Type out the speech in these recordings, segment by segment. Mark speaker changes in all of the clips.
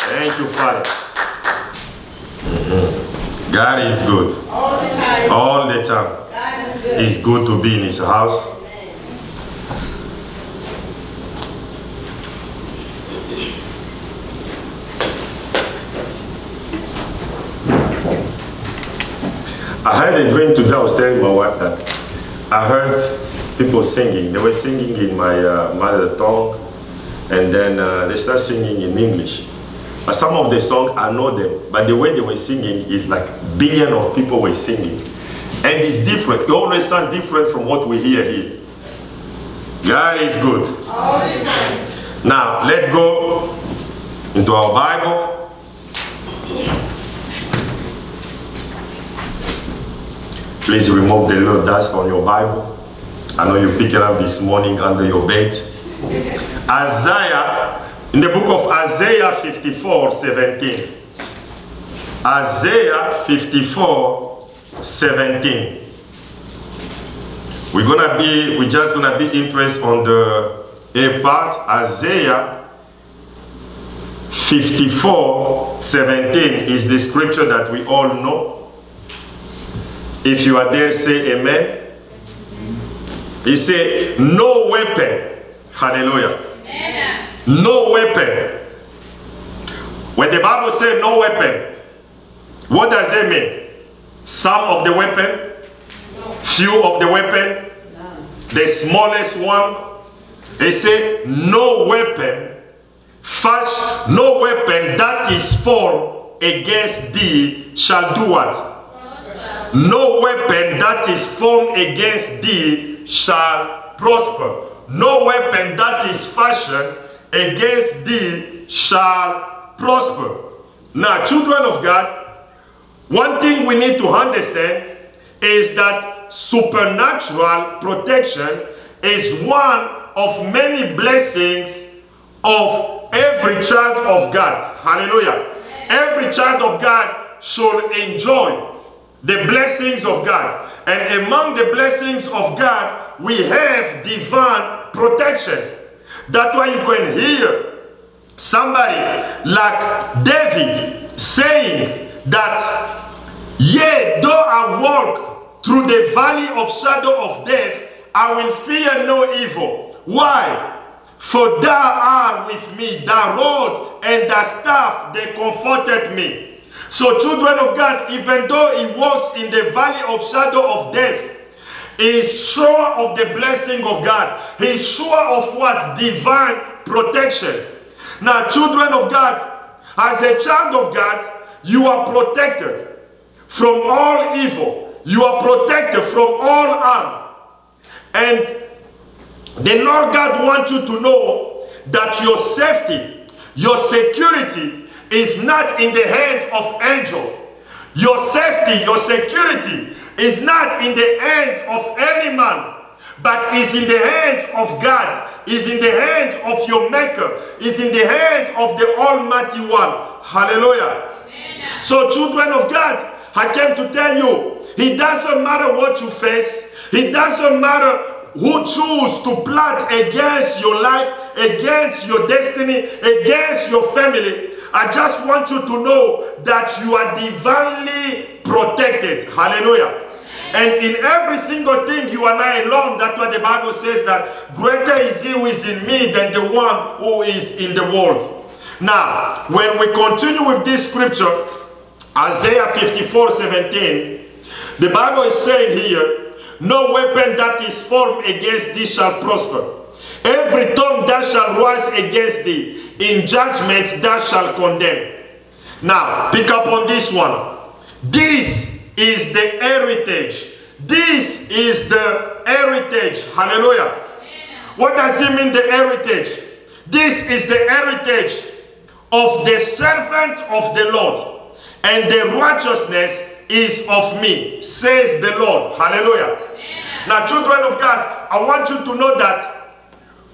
Speaker 1: Thank you, Father. God is good.
Speaker 2: All the time.
Speaker 1: All the time.
Speaker 2: God is good.
Speaker 1: It's good to be in His house. I had a dream today. I was telling my wife that I heard people singing. They were singing in my mother tongue, and then they start singing in English. But some of the songs, I know them, but the way they were singing is like billions of people were singing. And it's different. It always sounds different from what we hear here. God is good.
Speaker 2: All the time.
Speaker 1: Now, let's go into our Bible. Please remove the little dust on your Bible. I know you picked it up this morning under your bed. Isaiah, in the book of Isaiah 54:17. Isaiah 54:17. We're just gonna be interested on the A part. Isaiah 54:17 is the scripture that we all know. If you are there, say amen. He said, no weapon. Hallelujah.
Speaker 2: Amen.
Speaker 1: No weapon. When the Bible says no weapon, what does it mean? Some of the weapon?
Speaker 2: No.
Speaker 1: Few of the weapon?
Speaker 2: No.
Speaker 1: The smallest one? They say no weapon. First, no weapon that is formed against thee shall do what? No weapon that is formed against thee shall prosper. No weapon that is fashioned against thee shall prosper. Now, children of God, one thing we need to understand is that supernatural protection is one of many blessings of every child of God. Hallelujah. Every child of God should enjoy the blessings of God. And among the blessings of God, we have divine protection. That's why you can hear somebody like David saying that, yea, though I walk through the valley of shadow of death, I will fear no evil. Why? For thou art with me, thy rod and thy staff, they comforted me. So children of God, even though he walks in the valley of shadow of death, he is sure of the blessing of God. He is sure of what? Divine protection. Now, children of God, as a child of God, you are protected from all evil. You are protected from all harm. And the Lord God wants you to know that your safety, your security is not in the hand of angel. Your safety, your security is not in the hands of any man, but is in the hand of God, is in the hand of your Maker, is in the hand of the Almighty One. Hallelujah. Amen. So children of God, I came to tell you, it doesn't matter what you face, it doesn't matter who choose to plot against your life, against your destiny, against your family. I just want you to know that you are divinely protected. Hallelujah. And in every single thing, you are not alone. That's what the Bible says, that greater is he who is in me than the one who is in the world. Now, when we continue with this scripture, Isaiah 54:17, the Bible is saying here, no weapon that is formed against thee shall prosper. Every tongue that shall rise against thee, in judgment thou shalt condemn. Now, pick up on this one. This is the heritage. This is the heritage. Hallelujah. What does it mean, the heritage? This is the heritage of the servant of the Lord, and the righteousness is of me, says the Lord. Hallelujah. Now, children of God, I want you to know that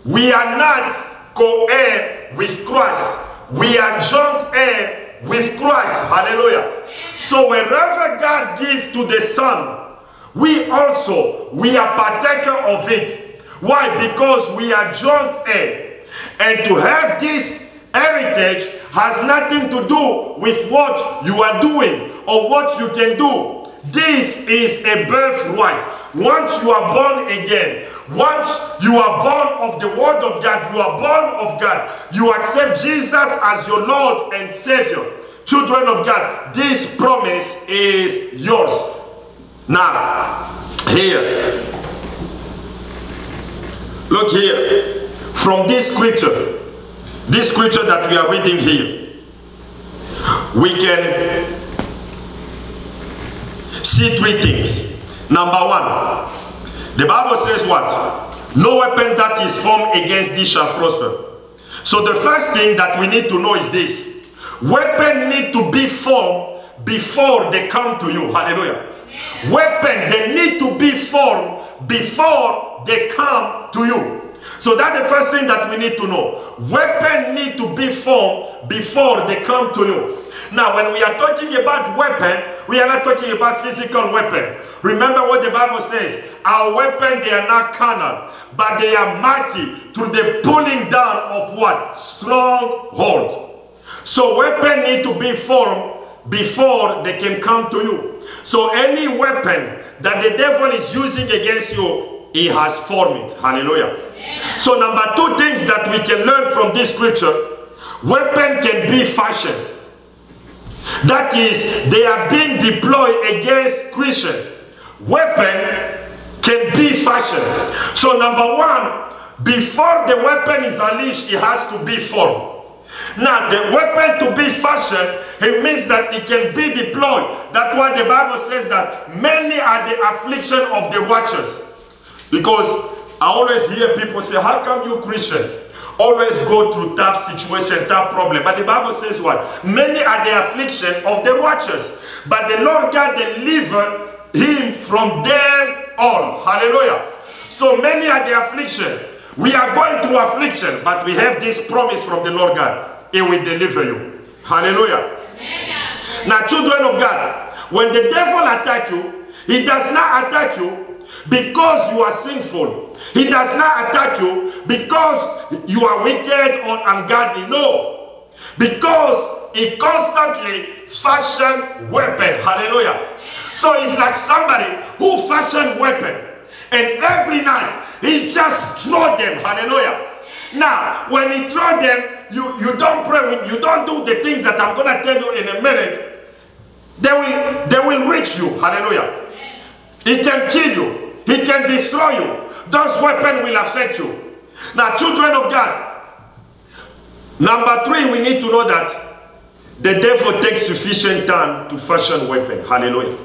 Speaker 1: we are not co-heir with Christ. We are joint heir with Christ. Hallelujah. So wherever God gives to the Son, we are partaker of it. Why? Because we are joint heir. And to have this heritage has nothing to do with what you are doing or what you can do. This is a birthright. Once you are born again, once you are born of the word of God, you are born of God, you accept Jesus as your Lord and Savior. Children of God, this promise is yours. Now, here, look here, from this scripture that we are reading here, we can see three things. Number one, the Bible says what? No weapon that is formed against thee shall prosper. So the first thing that we need to know is this: weapons need to be formed before they come to you. Hallelujah. Weapons, they need to be formed before they come to you. So that's the first thing that we need to know. Weapons need to be formed before they come to you. Now, when we are talking about weapon, we are not talking about physical weapon. Remember what the Bible says: our weapons, they are not carnal, but they are mighty through the pulling down of what? Stronghold. So weapons need to be formed before they can come to you. So any weapon that the devil is using against you, he has formed it. Hallelujah. So number two things that we can learn from this scripture: weapon can be fashioned. That is, they are being deployed against Christians. Weapon can be fashioned. So number one, before the weapon is unleashed, it has to be formed. Now, the weapon to be fashioned, it means that it can be deployed. That's why the Bible says that many are the affliction of the righteous. Because I always hear people say, how come you Christian always go through tough situation, tough problem? But the Bible says what? Many are the affliction of the righteous, but the Lord God delivered him from them all. Hallelujah. So many are the affliction. We are going through affliction, but we have this promise from the Lord God: he will deliver you. Hallelujah. Amen. Now, children of God, when the devil attacks you, he does not attack you because you are sinful. He does not attack you because you are wicked or ungodly. No. Because he constantly fashion weapon. Hallelujah. So it's like somebody who fashion weapon, and every night he just throw them. Hallelujah. Now, when he throw them, you don't pray, you don't do the things that I'm going to tell you in a minute. They will reach you. Hallelujah. He can kill you. He can destroy you. Those weapons will affect you. Now, children of God, number three, we need to know that the devil takes sufficient time to fashion weapon. Hallelujah.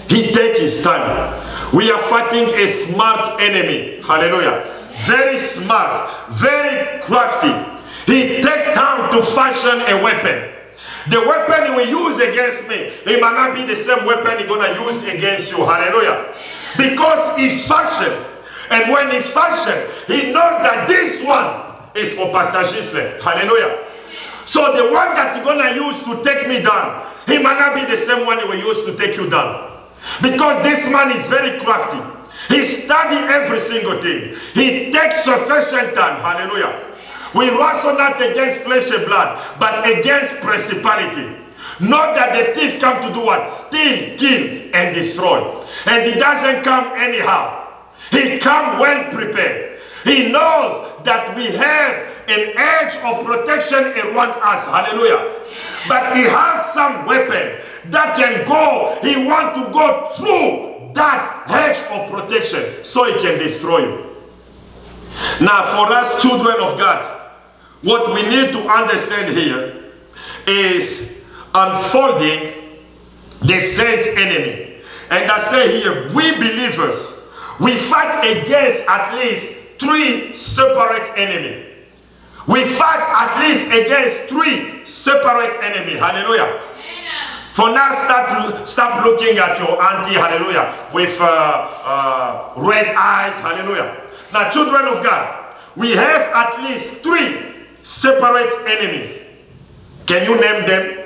Speaker 1: He takes his time. We are fighting a smart enemy. Hallelujah. Very smart, very crafty. He takes time to fashion a weapon. The weapon he will use against me, it might not be the same weapon he's going to use against you. Hallelujah. Because he fashioned. And when he fashioned, he knows that this one is for Pastor Gisle. Hallelujah. So the one that you're going to use to take me down, he might not be the same one he will use to take you down. Because this man is very crafty. He studies every single thing. He takes sufficient time. Hallelujah. We wrestle not against flesh and blood, but against principality. Not that the thief come to do what? Steal, kill, and destroy. And he doesn't come anyhow. He comes well prepared. He knows that we have an edge of protection around us. Hallelujah. But he has some weapon that can go. He wants to go through that hedge of protection so he can destroy you. Now, for us children of God, what we need to understand here is unfolding the saint enemy. And I say here, we believers, we fight against at least 3 separate enemies. We fight at least against 3 separate enemies. Hallelujah. Amen. For now, stop looking at your auntie, hallelujah, with red eyes, hallelujah. Now, children of God, we have at least 3 separate enemies. Can you name them?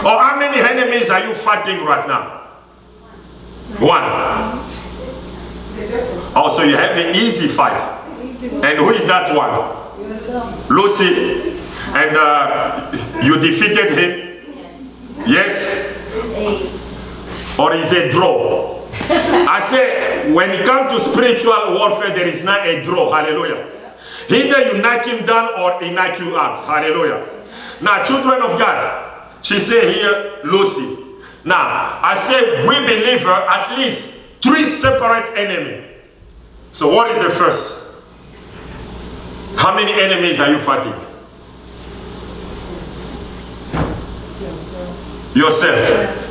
Speaker 1: Or how many enemies are you fighting right now? 1. Oh, so you have an easy fight. And who is that one? Lucy, and you defeated him? Yes? Or is it a draw? I say, when it comes to spiritual warfare, there is not a draw. Hallelujah. Either you knock him down or he knock you out. Hallelujah. Now, children of God, she said here, Lucy. Now, I say, we believe her at least 3 separate enemies. So what is the first? How many enemies are you fighting? Yourself.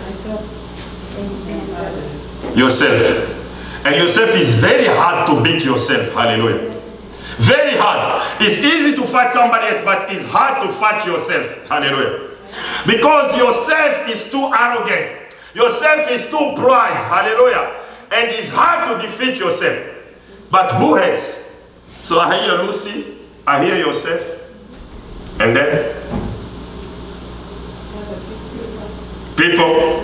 Speaker 1: Yourself. And yourself is very hard to beat yourself. Hallelujah. Very hard. It's easy to fight somebody else, but it's hard to fight yourself. Hallelujah. Because yourself is too arrogant. Yourself is too pride. Hallelujah. And it's hard to defeat yourself. But who else? So I hear Lucy, I hear yourself, and then people,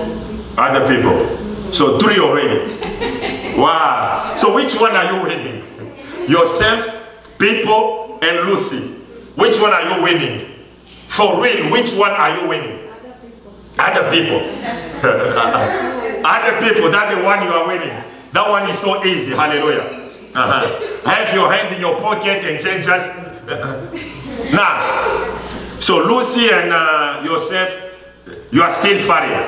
Speaker 1: other people. So 3 already. Wow. So which one are you winning? Yourself, people, and Lucy. Which one are you winning? For real, which one are you winning? Other people. Other people, that's the one you are winning. That one is so easy. Hallelujah. Have your hand in your pocket and change just. Now, so Lucy and yourself, you are still fighting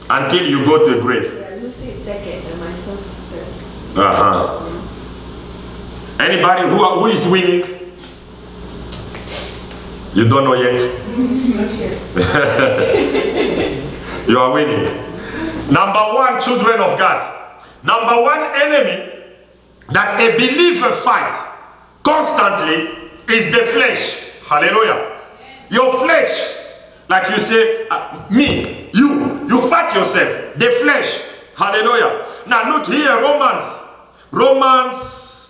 Speaker 1: until you go to the grave.
Speaker 2: Yeah, Lucy is second and myself is third.
Speaker 1: Anybody who is winning? You don't know yet? You are winning. Number 1, children of God. Number 1 enemy that a believer fight constantly is the flesh. Hallelujah. Your flesh, like you say, me, you fight yourself. The flesh. Hallelujah. Now look here, Romans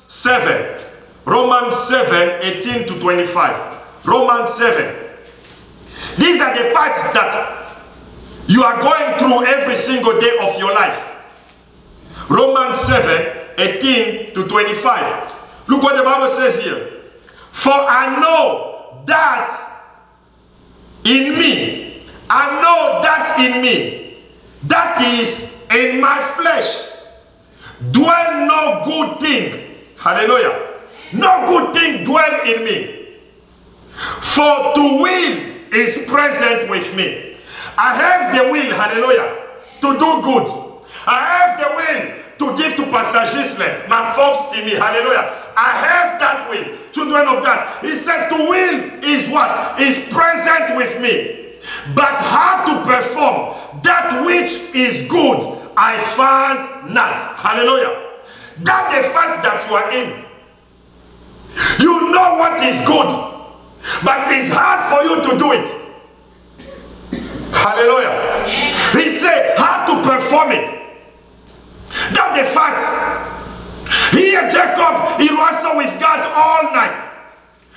Speaker 1: 7. Romans 7, 18 to 25. Romans 7. These are the fights that you are going through every single day of your life. Romans 7, 18 to 25. Look what the Bible says here. For I know that in me, that is in my flesh, dwell no good thing. Hallelujah. No good thing dwell in me. For to will is present with me. I have the will, hallelujah, to do good. I have the will to give to Pastor Gisle, my fourth to me, hallelujah. I have that will, children of God. He said to will is what? Is present with me. But how to perform that which is good, I find not. Hallelujah. That's the fact that you are in. You know what is good, but it's hard for you to do it. Hallelujah. He said how to perform it. That's the fact. Here Jacob, he wrestled with God all night.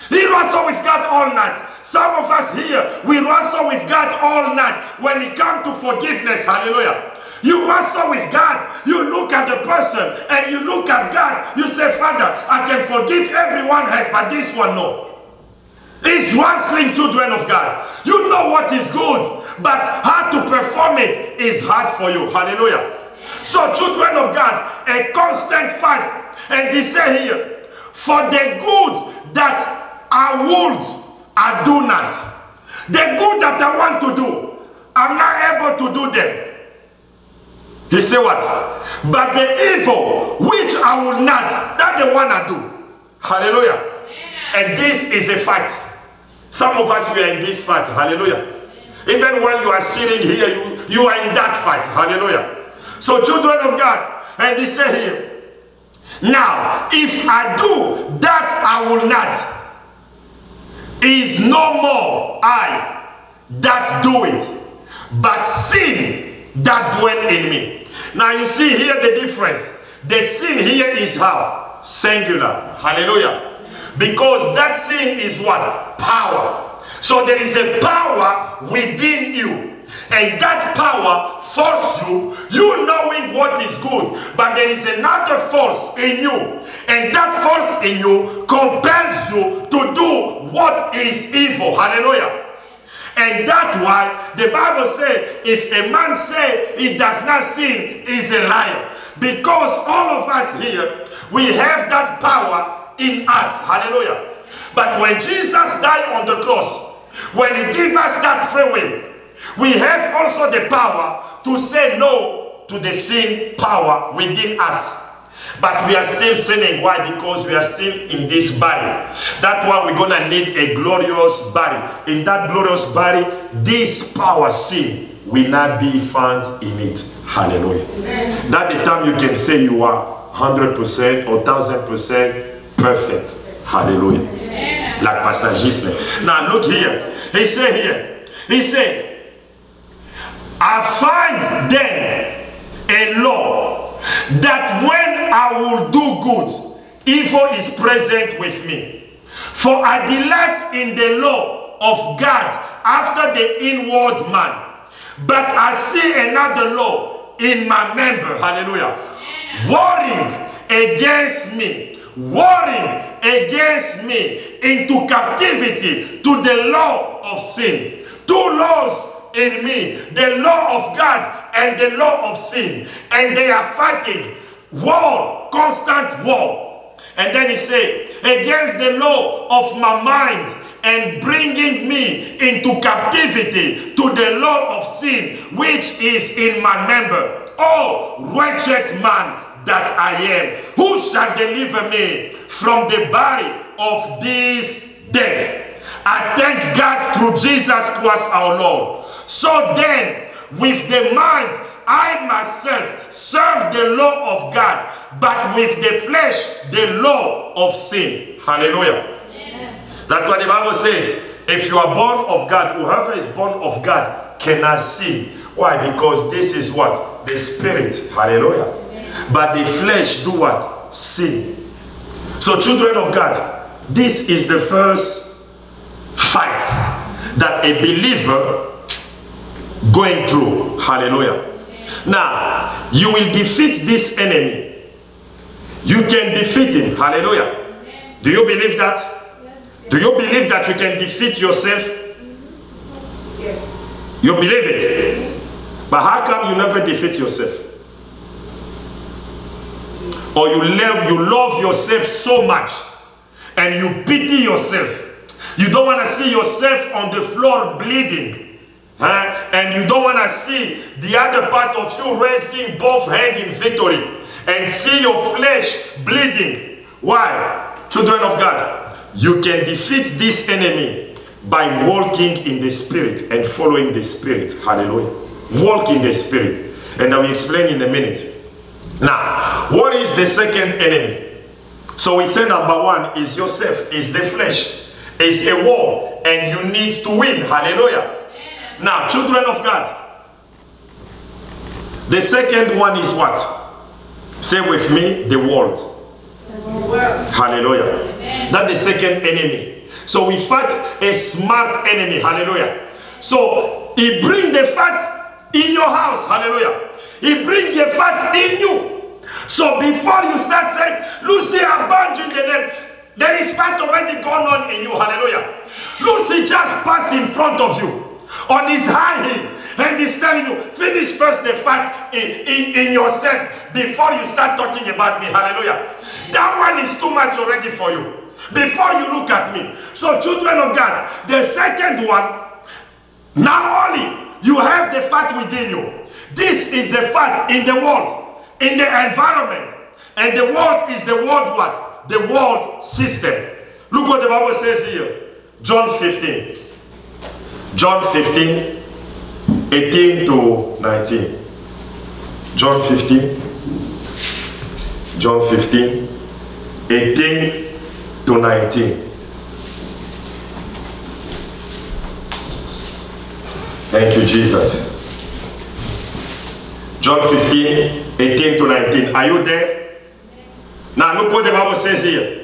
Speaker 1: He wrestled with God all night. Some of us here, we wrestle with God all night when it comes to forgiveness. Hallelujah. You wrestle with God. You look at the person and you look at God. You say, Father, I can forgive everyone else, but this one no. It's wrestling, children of God. You know what is good, but how to perform it is hard for you. Hallelujah. So children of God, a constant fight. And they say here, for the good that I would, I do not. The good that I want to do, I'm not able to do them. He said what? But the evil which I will not, that's the one I do. Hallelujah. And this is a fight. Some of us, we are in this fight. Hallelujah. Even while you are sitting here, you are in that fight. Hallelujah. So children of God, and he said here, now if I do that I will not, is no more I that do it, but sin that dwell in me. Now you see here the difference. The sin here is how? Singular. Hallelujah. Because that sin is what? Power. So there is a power within you. And that power forces you, you knowing what is good, but there is another force in you. And that force in you compels you to do what is evil. Hallelujah. And that's why the Bible says, if a man say he does not sin, he's a liar. Because all of us here, we have that power in us. Hallelujah. But when Jesus died on the cross, when he gave us that free will, we have also the power to say no to the sin power within us. But we are still sinning. Why? Because we are still in this body. That's why we're going to need a glorious body. In that glorious body, this power sin will not be found in it. Hallelujah. Amen. That's the time you can say you are 100% or 1000% perfect. Hallelujah. Amen. Like Pastor Gisle. Now look here. He said here. He said, I find then a law that when I will do good, evil is present with me. For I delight in the law of God after the inward man. But I see another law in my member, hallelujah, warring against me into captivity to the law of sin. Two laws in me, the law of God and the law of sin, and they are fighting war, constant war. And then he said, against the law of my mind, and bringing me into captivity to the law of sin which is in my member. Oh, wretched man that I am, who shall deliver me from the body of this death? I thank God through Jesus Christ our Lord. So then, with the mind, I myself serve the law of God, but with the flesh, the law of sin. Hallelujah. Amen. That's what the Bible says. If you are born of God, whoever is born of God cannot sin. Why? Because this is what? The spirit. Hallelujah. Amen. But the flesh do what? Sin. So children of God, this is the first fight that a believer going through. Hallelujah. Now, you will defeat this enemy. You can defeat him. Hallelujah. Do you believe that? Yes. Do you believe that you can defeat yourself?
Speaker 2: Yes.
Speaker 1: You believe it? But how come you never defeat yourself? Or you love yourself so much and you pity yourself. You don't want to see yourself on the floor bleeding. And you don't want to see the other part of you raising both hands in victory and see your flesh bleeding. Why? Children of God, you can defeat this enemy by walking in the spirit and following the spirit. Hallelujah. Walk in the spirit. And I will explain in a minute. Now, what is the second enemy? So we say number one is yourself, is the flesh. It's a war and you need to win. Hallelujah. Now, children of God, the second one is what? Say with me, the world. Hallelujah. Amen. That's the second enemy. So we fight a smart enemy. Hallelujah. So he brings the fight in your house. Hallelujah. He brings the fight in you. So before you start saying, Lucy, abandon the name, there is fight already going on in you. Hallelujah. Lucy just passed in front of you on his high heel, and he's telling you, finish first the fight in yourself before you start talking about me. Hallelujah. That one is too much already for you before you look at me. So children of God, the second one, not only you have the fight within you, this is the fight in the world, in the environment, and the world is the world what? The world system. Look what the Bible says here. John 15. John 15, 18 to 19. John 15. John 15, 18 to 19. Thank you, Jesus. John 15, 18 to 19. Are you there? Now look what the Bible says here.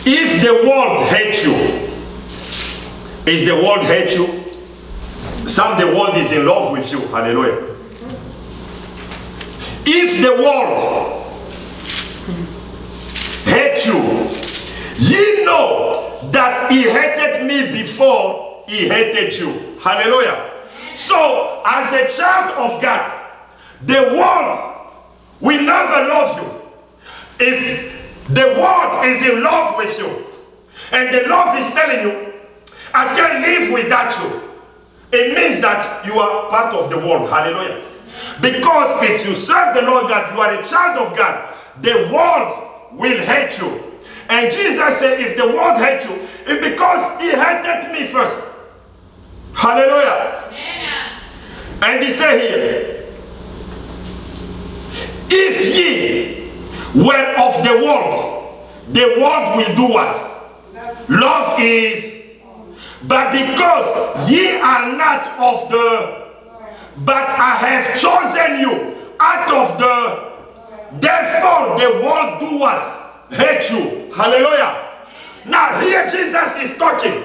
Speaker 1: If the world hates you, Is the world hate you? Some the world is in love with you. Hallelujah. If the world hate you, ye know that he hated me before he hated you. Hallelujah. So, as a child of God, the world will never love you. If the world is in love with you, and the love is telling you, I can't live without you, it means that you are part of the world. Hallelujah. Because if you serve the Lord God, you are a child of God, the world will hate you. And Jesus said, if the world hates you, it's because he hated me first. Hallelujah. Amen. And he said here, if ye were of the world will do what? Love is. But because ye are not of the, but I have chosen you out of the, therefore the world do what? Hate you. Hallelujah. Now here Jesus is talking.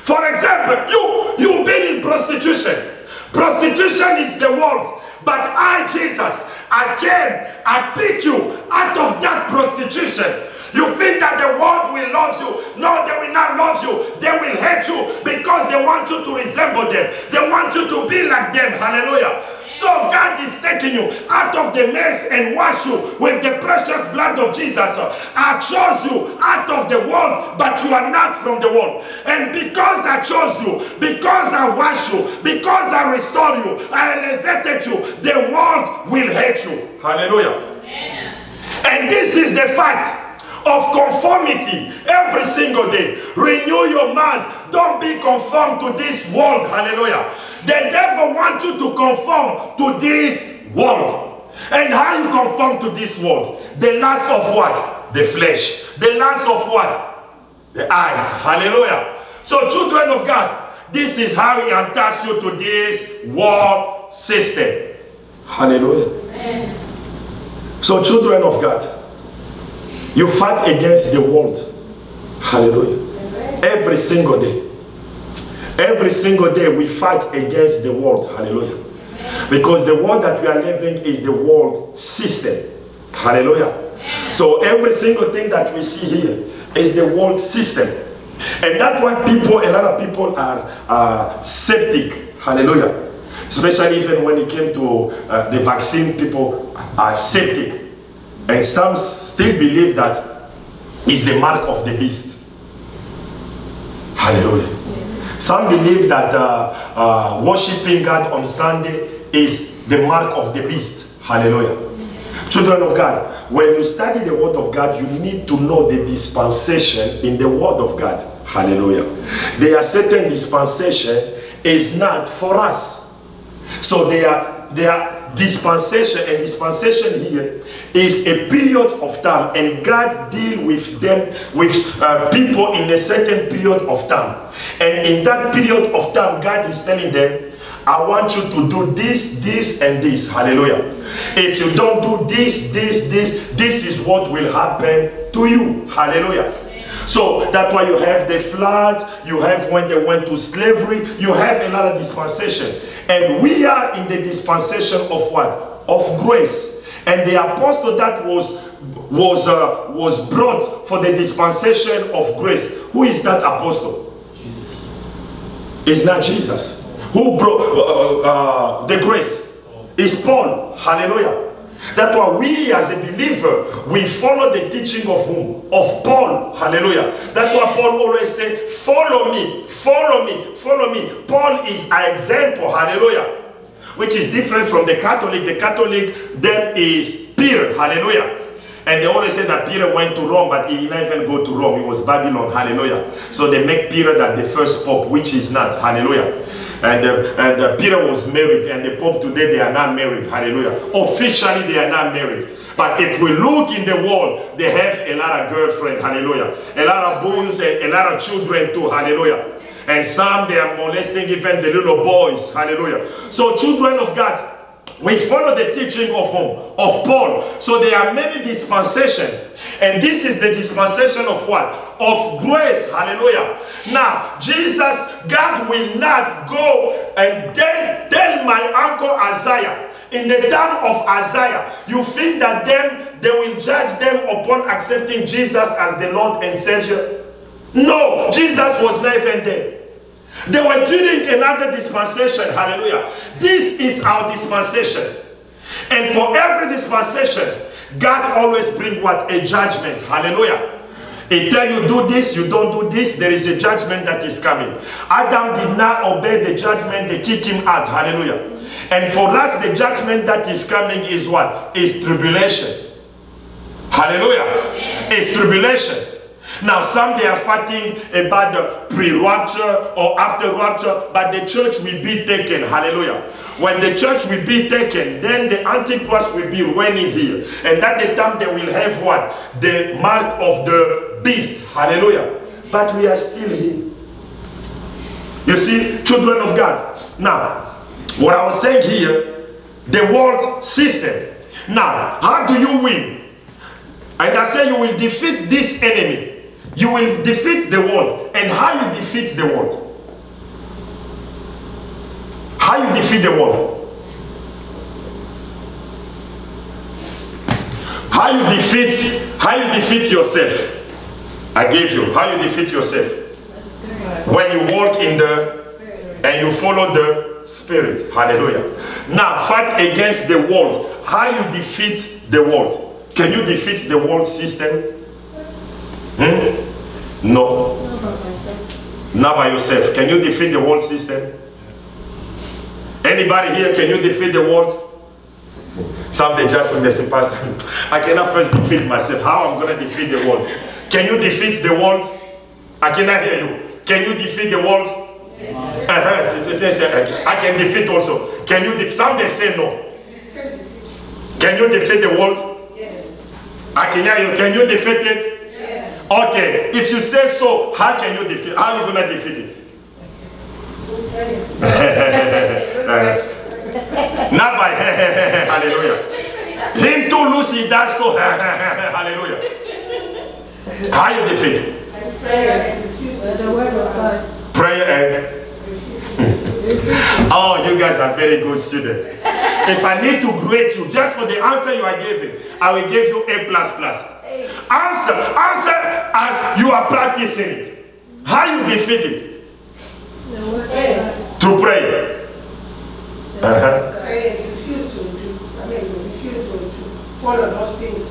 Speaker 1: For example, you've been in prostitution. Prostitution is the world. But I, Jesus, I came, I pick you out of that prostitution. You think that the world will love you. No, they will not love you. They will hate you because they want you to resemble them. They want you to be like them. Hallelujah. So God is taking you out of the mess and wash you with the precious blood of Jesus. I chose you out of the world, but you are not from the world. And because I chose you, because I wash you, because I restore you, I elevated you, the world will hate you. Hallelujah. Amen. And this is the fight of conformity every single day. Renew your mind. Don't be conformed to this world. Hallelujah. The devil wants you to conform to this world. And how you conform to this world? The lust of what? The flesh. The lust of what? The eyes. Hallelujah. So children of God, this is how he enters you to this world system. Hallelujah. Amen. So children of God, you fight against the world. Hallelujah. Every single day. Every single day we fight against the world. Hallelujah. Because the world that we are living is the world system. Hallelujah. So every single thing that we see here is the world system. And that's why a lot of people are septic. Hallelujah. Especially even when it came to the vaccine, people are septic. And some still believe that it's the mark of the beast. Hallelujah. Some believe that worshiping God on Sunday is the mark of the beast. Hallelujah. Children of God, when you study the Word of God, you need to know the dispensation in the Word of God. Hallelujah. There are certain dispensation is not for us. So they are dispensation, and dispensation here is a period of time, and God deal with them, with people in a certain period of time. And in that period of time, God is telling them, I want you to do this, this, and this. Hallelujah. If you don't do this, this is what will happen to you. Hallelujah. So that's why you have the flood, you have when they went to slavery, you have a lot of dispensation. And we are in the dispensation of what? Of grace. And the apostle that was brought for the dispensation of grace. Who is that apostle? Jesus. It's not Jesus. Who brought the grace? It's Paul. Hallelujah. That's why we as a believer, we follow the teaching of whom? Of Paul. Hallelujah. That's why Paul always say, follow me, follow me, follow me. Paul is our example. Hallelujah. Which is different from the Catholic. The Catholic then is Peter. Hallelujah. And they always say that Peter went to Rome, but he did not even go to Rome. It was Babylon. Hallelujah. So they make Peter that the first pope, which is not. Hallelujah. And Peter was married, and the Pope today, they are not married. Hallelujah. Officially, they are not married. But if we look in the world, they have a lot of girlfriends. Hallelujah. A lot of boys and a lot of children too. Hallelujah. And some, they are molesting even the little boys. Hallelujah. So children of God, we follow the teaching of whom? Of Paul. So there are many dispensations. And this is the dispensation of what? Of grace. Hallelujah. Now, Jesus, God will not go and then tell my uncle Isaiah, in the time of Isaiah, you think that then they will judge them upon accepting Jesus as the Lord and Savior? No, Jesus was not even there. They were during another dispensation. Hallelujah. This is our dispensation. And for every dispensation, God always brings what? A judgment. Hallelujah. He tell you do this, you don't do this, there is a judgment that is coming. Adam did not obey the judgment, they kick him out. Hallelujah. And for us, the judgment that is coming is what? Is tribulation. Hallelujah. Is tribulation. Now, some they are fighting about the pre-rapture or after rapture, but the church will be taken. Hallelujah. When the church will be taken, then the Antichrist will be reigning here. And at the time they will have what? The mark of the beast. Hallelujah. But we are still here. You see, children of God. Now, what I was saying here, the world system. Now, how do you win? And I say you will defeat this enemy. You will defeat the world. And how you defeat the world? How you defeat the world? How you defeat yourself? I gave you. How you defeat yourself? When you walk in the and you follow the Spirit. Hallelujah. Now fight against the world. How you defeat the world? Can you defeat the world system? No. Not by yourself. Can you defeat the world system? Anybody here, can you defeat the world? Some they just say, Pastor, I cannot first defeat myself. How I'm going to defeat the world? Can you defeat the world? I cannot hear you. Can you defeat the world? Yes. I can defeat also. Can you defeat? Some they say no. Can you defeat the world? Yes. I can hear you. Can you defeat it? Yes. Okay. If you say so, how can you defeat? How are you going to defeat it? Not by hallelujah. Him too loose, he does too. Hallelujah. How you defeat it?
Speaker 2: Prayer and the word of God.
Speaker 1: Prayer and oh, you guys are very good students. If I need to grade you just for the answer you are giving, I will give you A++. Answer as you are practicing it. How you defeat it? Through prayer.
Speaker 3: Refuse to follow those things.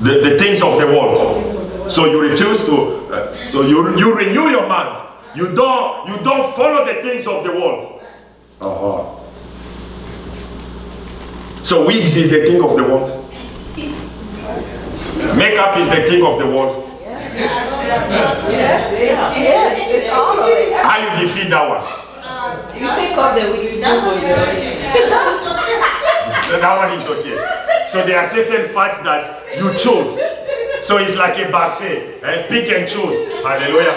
Speaker 1: The things of the world. So you refuse to. So you renew your mind. You don't follow the things of the world. So wigs is the thing of the world. Makeup is the thing of the world.
Speaker 2: Yes, it's all of it.
Speaker 1: How you defeat that one?
Speaker 2: You take off the wig.
Speaker 1: That one is okay. So there are certain facts that you chose. So it's like a buffet. Pick and choose. Hallelujah.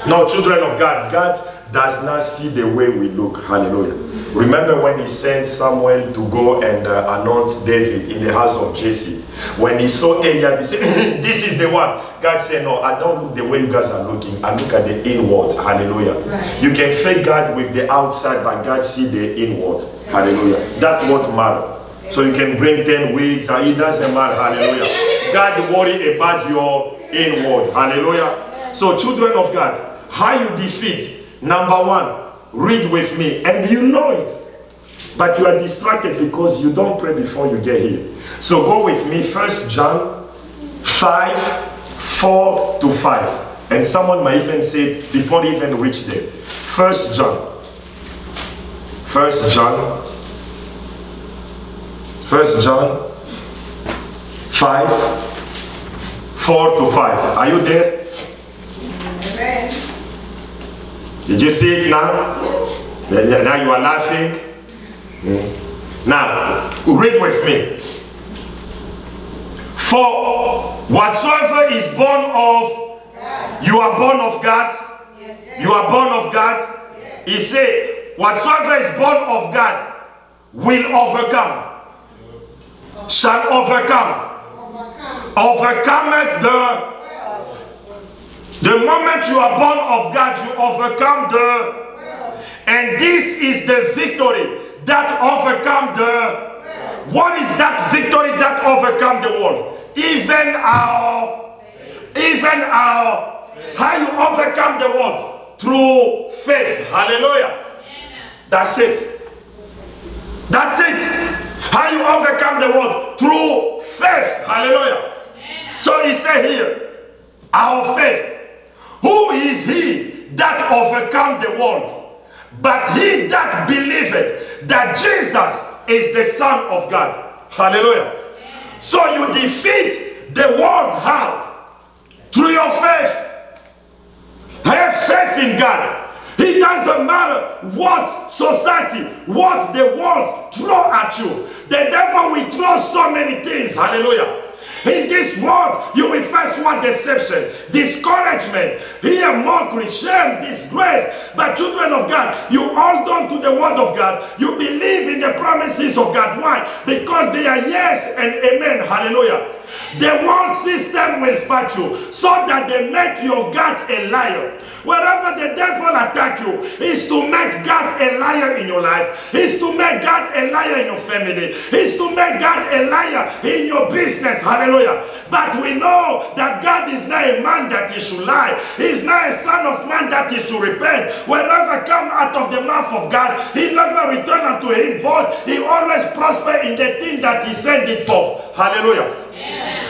Speaker 1: No, children of God, God does not see the way we look. Hallelujah. Remember when he sent Samuel to go and anoint David in the house of Jesse. When he saw Eliab, he said, this is the one. God said, no, I don't look the way you guys are looking. I look at the inward. Hallelujah. Right. You can fake God with the outside, but God see the inward. Hallelujah. That's what matters. So you can bring 10 weeks, and it doesn't matter. Hallelujah. God worry about your inward. Hallelujah. So children of God, how you defeat? Number one, read with me, and you know it. But you are distracted because you don't pray before you get here. So go with me, 1 John 5, 4 to 5. And someone might even say it before they even reach there. 1 John. 1 John 5, 4 to 5. Are you there?
Speaker 3: Amen.
Speaker 1: Did you see it now? Now you are laughing. Now, read with me. For whatsoever is born of, you are born of God. You are born of God. He said, whatsoever is born of God will overcome. Shall overcome. overcometh the moment you are born of God, you overcome and this is the victory that overcome what is that victory that overcome the world? Even our, how you overcome the world? Through faith. Hallelujah. That's it. That's it. How you overcome the world? Through faith. Hallelujah. So he said here, our faith. Who is he that overcome the world? But he that believeth that Jesus is the Son of God. Hallelujah. So you defeat the world how? Through your faith. Have faith in God. It doesn't matter what society, what the world throw at you. The devil will throw so many things. Hallelujah. In this world, you will face what? Deception, discouragement, here mockery, shame, disgrace. But children of God, you hold on to the word of God. You believe in the promises of God. Why? Because they are yes and amen. Hallelujah. The world system will fight you so that they make your God a liar. Wherever the devil attack you is to make God a liar in your life, is to make God a liar in your family, is to make God a liar in your business. Hallelujah. But we know that God is not a man that he should lie. He is not a son of man that he should repent. Wherever come out of the mouth of God, he never return unto him void. He always prosper in the thing that he sent it forth. Hallelujah.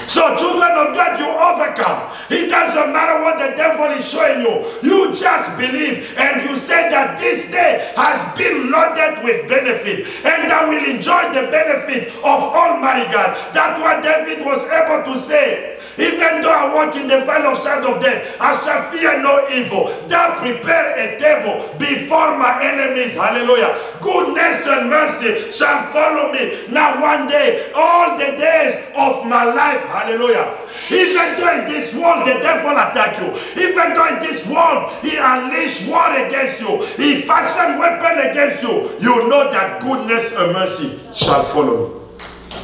Speaker 1: So children of God, you overcome. It doesn't matter what the devil is showing you. You just believe and you say that this day has been loaded with benefit, and I will enjoy the benefit of Almighty God. That's what David was able to say. Even though I walk in the valley of shadow of death, I shall fear no evil. Thou prepare a table before my enemies. Hallelujah. Goodness and mercy shall follow me now one day, all the days of my life. Hallelujah. Even though in this world the devil attack you, even though in this world he unleash war against you, he fashion weapon against you, you know that goodness and mercy shall follow me.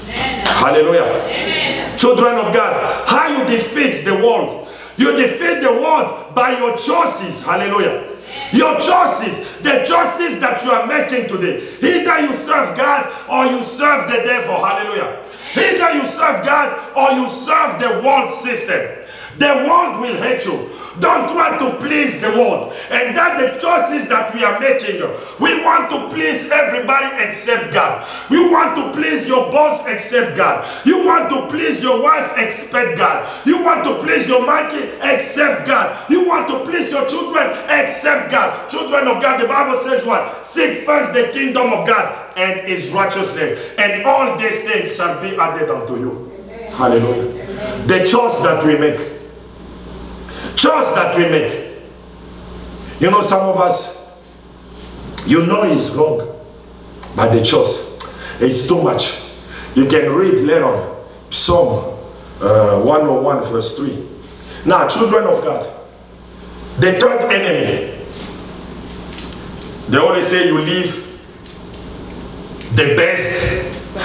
Speaker 1: Amen. Hallelujah. Amen. Children of God, how you defeat the world? You defeat the world by your choices. Hallelujah. Your choices, the choices that you are making today. Either you serve God or you serve the devil. Hallelujah. Either you serve God or you serve the world system. The world will hate you. Don't try to please the world. And that's the choices that we are making. We want to please everybody except God. You want to please your boss except God. You want to please your wife except God. You want to please your monkey except God. You want to please your children except God. Children of God, the Bible says what? Seek first the kingdom of God and his righteousness, and all these things shall be added unto you. Amen. Hallelujah. Amen. The choice that we make. Choice that we make. You know, some of us, you know it's wrong, but the choice is too much. You can read later on Psalm 101 verse 3. Now, children of God, the third enemy, they always say you leave the best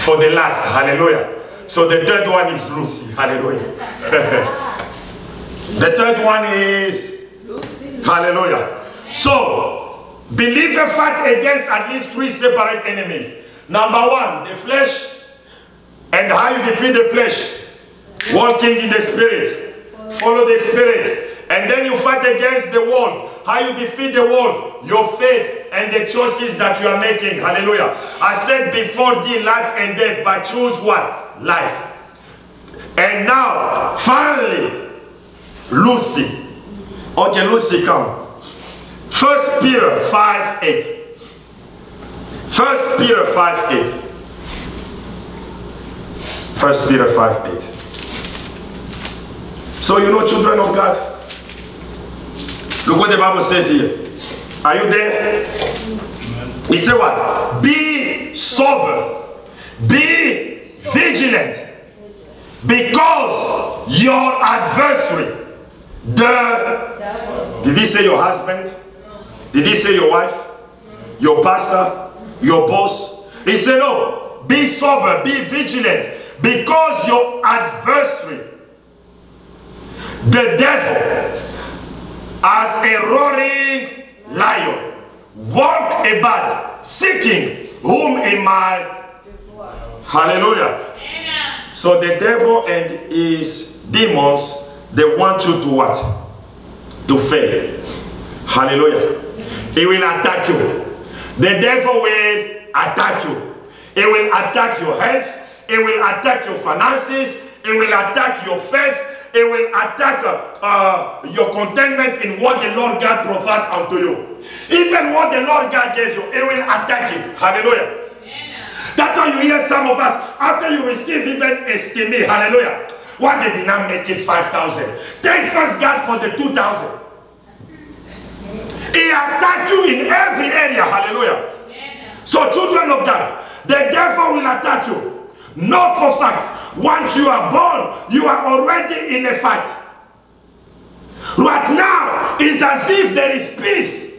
Speaker 1: for the last. Hallelujah. So the third one is Lucy. Hallelujah. The third one is Lucy. Hallelujah. So, believer fight against at least 3 separate enemies. Number 1, the flesh. And how you defeat the flesh? Walking in the spirit. Follow the spirit. And then you fight against the world. How you defeat the world? Your faith and the choices that you are making. Hallelujah. I said before thee life and death, but choose what? Life. And now, finally, Lucy. Okay, Lucy, come. 1 Peter 5:8. 1 Peter 5:8. 1 Peter 5:8. So you know, children of God, look what the Bible says here. Are you there? He said what? Be sober. Be vigilant. Because your adversary, did he say your husband? Did he say your wife? Your pastor? Your boss? He said no. Be sober, be vigilant, Because your adversary, the devil, as a roaring lion, walk about, seeking whom he might. Hallelujah. Amen. So the devil and his demons, they want you to what? To fail. Hallelujah. He will attack you. The devil will attack you. He will attack your health. He will attack your finances. He will attack your faith. He will attack your contentment in what the Lord God provides unto you. Even what the Lord God gives you, He will attack it. Hallelujah. That's why you hear some of us, after you receive even a stimmy, hallelujah, why they did not make it 5,000? Thank first God for the 2,000. He attacked you in every area, hallelujah. So children of God, the devil will attack you. Know for fact, once you are born, you are already in a fight. Right now, it's as if there is peace.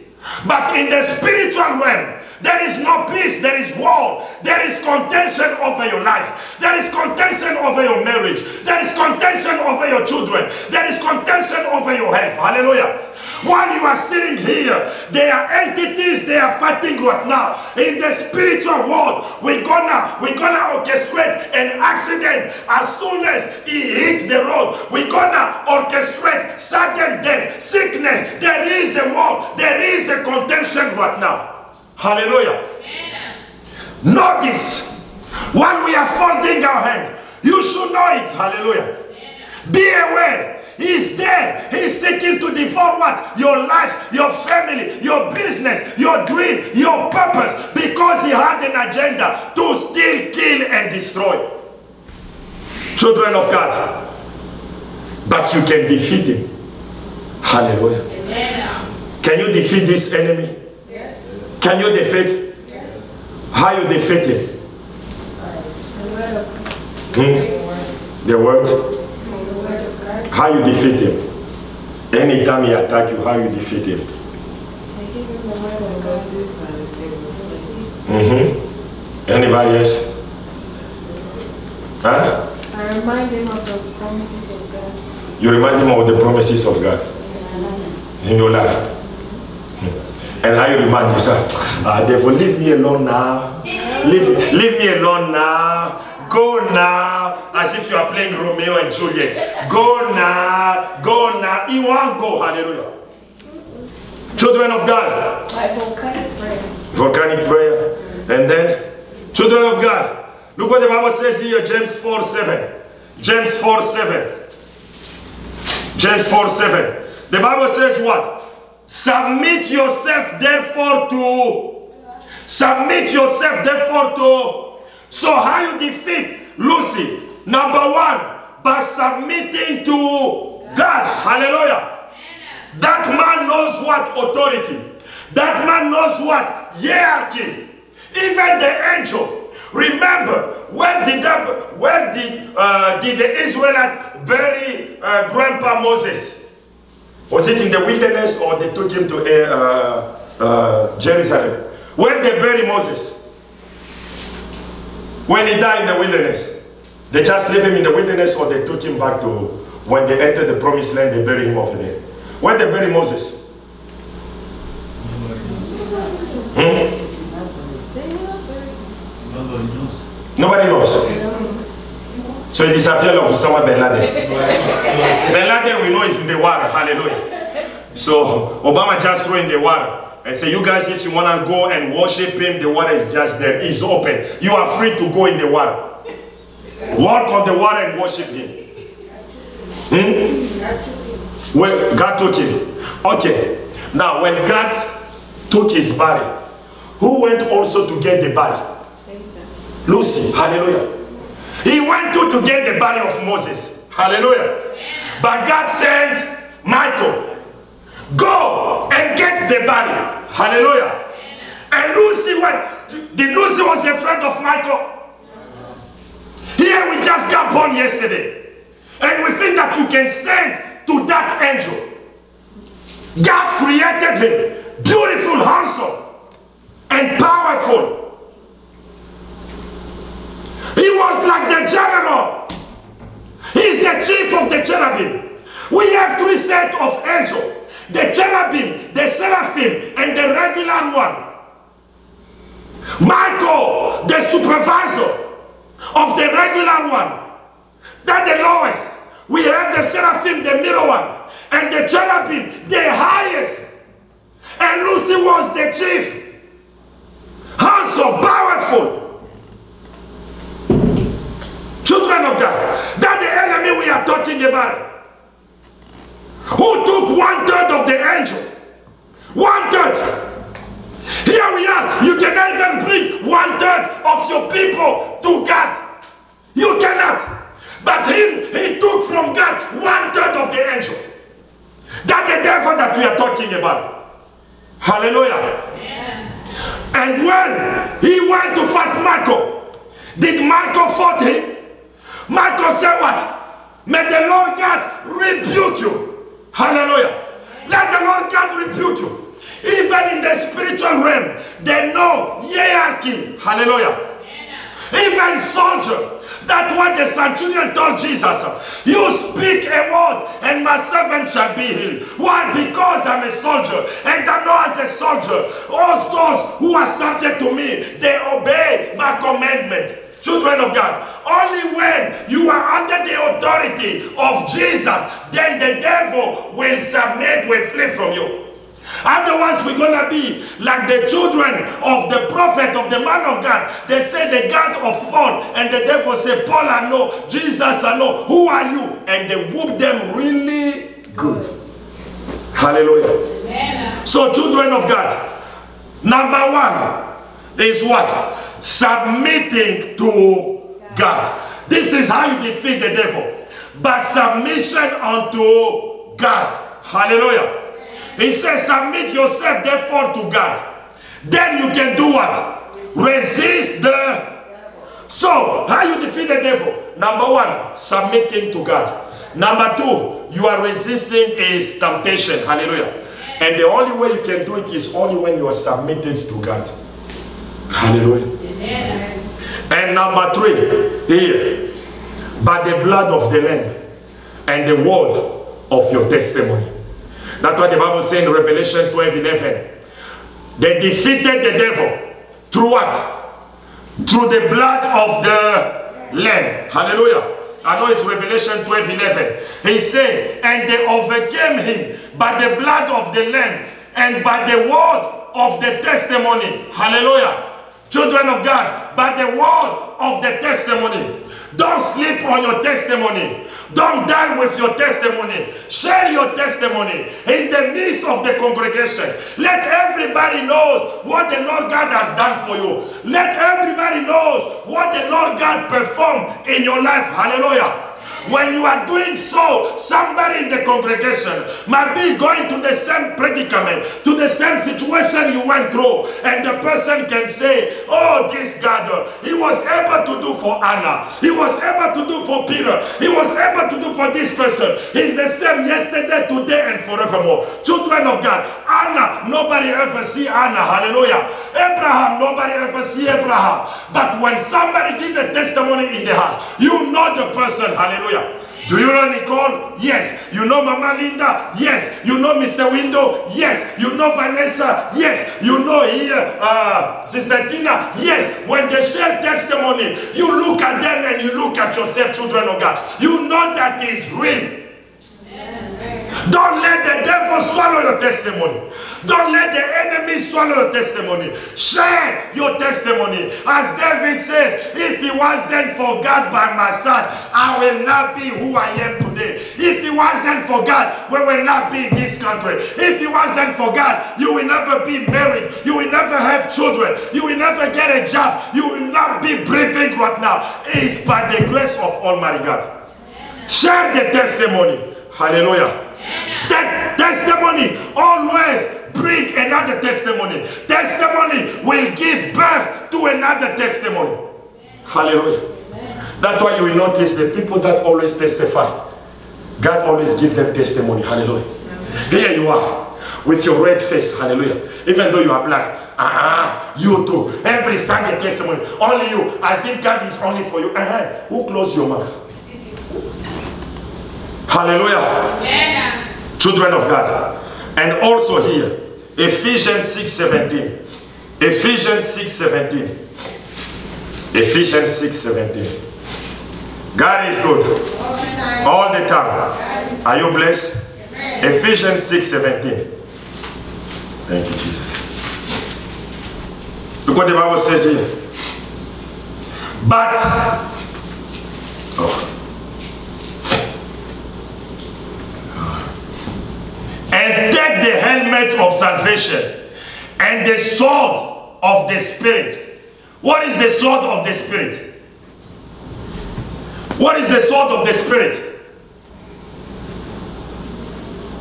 Speaker 1: But in the spiritual realm, there is no peace, there is war, there is contention over your life, there is contention over your marriage, there is contention over your children, there is contention over your health. Hallelujah. While you are sitting here, there are entities they are fighting right now. In the spiritual world, we're gonna orchestrate an accident. As soon as he hits the road, we're gonna orchestrate sudden death, sickness. There is a war, there is a contention right now. Hallelujah. Amen. Notice, while we are folding our hand, you should know it. Hallelujah. Amen. Be aware. He's there. He's seeking to devour what? Your life, your family, your business, your dream, your purpose. Because he had an agenda to steal, kill, and destroy. Children of God. But you can defeat him. Hallelujah. Amen. Can you defeat this enemy? Yes. Can you defeat? Yes. How you defeat him? The word. How you defeat him? Anytime he attacks you, how you defeat him? Anybody else? Huh?
Speaker 2: I remind him of the promises of God.
Speaker 1: You remind him of the promises of God in your life. And how you remind yourself, devil, leave me alone now. Leave me alone now. Go now, as if you are playing Romeo and Juliet. Go now, go now. He won't go. Hallelujah. Children of God.
Speaker 2: By volcanic prayer.
Speaker 1: Volcanic prayer. And then, children of God. Look what the Bible says here, James 4:7. James 4:7. James 4:7. The Bible says what? Submit yourself therefore to. So how you defeat Lucy? Number one, by submitting to God. Hallelujah. That man knows what authority. That man knows what hierarchy. Even the angel. Remember, where did the Israelites bury Grandpa Moses? Was it in the wilderness or they took him to Jerusalem? Where they bury Moses? When he died in the wilderness, they just leave him in the wilderness or they took him back to, when they entered the promised land, they bury him over there. Where they bury Moses? Nobody knows. So he disappeared like Osama bin Laden. Bin Laden we know is in the water. Hallelujah. So Obama just threw in the water. And say, you guys, if you want to go and worship him, the water is just there. It's open. You are free to go in the water. Walk on the water and worship him. Well, God took him. Okay. Now, when God took his body, who went also to get the body? Lucy. Hallelujah. He went to get the body of Moses. Hallelujah. But God sent Michael. Go and get the body. Hallelujah. And Lucy went. Lucy was a friend of Michael. Here we just got born yesterday. And we think that you can stand to that angel. God created him. Beautiful, handsome, and powerful. He was like the general. He's the chief of the cherubim. We have 3 sets of angels. The cherubim, the seraphim, and the regular one. Michael, the supervisor of the regular one. That's the lowest. We have the seraphim, the middle one. And the cherubim, the highest. And Lucy was the chief. Handsome, powerful. Children of God. That's the enemy we are talking about. Who took 1/3 of the angel? 1/3. Here we are. You cannot even bring 1/3 of your people to God. You cannot. But he took from God 1/3 of the angel. That's the devil that we are talking about. Hallelujah. Yeah. And when he went to fight Michael, did Michael fight him? Michael said what? May the Lord God rebuke you. Hallelujah. Let the Lord God rebuke you. Even in the spiritual realm, they know hierarchy. Hallelujah. Even soldier. That's what the centurion told Jesus. You speak a word and my servant shall be healed. Why? Because I'm a soldier. And I know as a soldier, all those who are subject to me, they obey my commandment. Children of God, only when you are under the authority of Jesus, then the devil will submit, will flee from you. Otherwise, we're going to be like the children of the prophet, of the man of God. They say the God of Paul, and the devil say, Paul I know, Jesus I know, who are you? And they whoop them really good. Hallelujah. Amen. So children of God, number 1 is what? Submitting to God. This is how you defeat the devil. By submission unto God. Hallelujah. He says, submit yourself therefore to God. Then you can do what? Resist the... So, how you defeat the devil? Number 1, submitting to God. Number 2, you are resisting his temptation. Hallelujah. And the only way you can do it is only when you are submitted to God. Hallelujah. Amen. And number 3, here, by the blood of the Lamb and the word of your testimony. That's what the Bible says in Revelation 12:11. They defeated the devil through what? Through the blood of the Lamb. Hallelujah. I know it's Revelation 12:11. He said, and they overcame him by the blood of the Lamb and by the word of the testimony. Hallelujah. Children of God, by the word of the testimony. Don't sleep on your testimony. Don't die with your testimony. Share your testimony in the midst of the congregation. Let everybody know what the Lord God has done for you. Let everybody know what the Lord God performed in your life. Hallelujah. When you are doing so, somebody in the congregation might be going to the same predicament, to the same situation you went through, and the person can say, oh, this God, he was able to do for Anna, he was able to do for Peter, he was able to do for this person. He's the same yesterday, today, and forevermore. Children of God, Anna, nobody ever see Anna. Hallelujah. Abraham, nobody ever see Abraham. But when somebody gives a testimony in the house, you know the person. Hallelujah. Do you know Nicole? Yes. You know Mama Linda? Yes. You know Mr. Window? Yes. You know Vanessa? Yes. You know here Sister Tina? Yes. When they share testimony, you look at them and you look at yourself, children of God. You know that is real. Don't let the devil swallow your testimony. Don't let the enemy swallow your testimony. Share your testimony. As David says, if it wasn't for God by my side, I will not be who I am today. If it wasn't for God, we will not be in this country. If it wasn't for God, you will never be married. You will never have children. You will never get a job. You will not be breathing right now. It's by the grace of Almighty God. Share the testimony. Hallelujah. Testimony always bring another testimony. Testimony will give birth to another testimony. Hallelujah. That's why you will notice the people that always testify, God always gives them testimony. Hallelujah. Here you are with your red face. Hallelujah. Even though you are black. You too. Every Sunday testimony. Only you. As if God is only for you. Who closed your mouth? Hallelujah.
Speaker 4: Yeah.
Speaker 1: Children of God. And also here, Ephesians 6:17. Ephesians 6:17. Ephesians 6:17. God is good all the time. Are you blessed? Ephesians 6:17. Thank you, Jesus. Look what the Bible says here. But and take the helmet of salvation and the sword of the Spirit. What is the sword of the Spirit? What is the sword of the Spirit?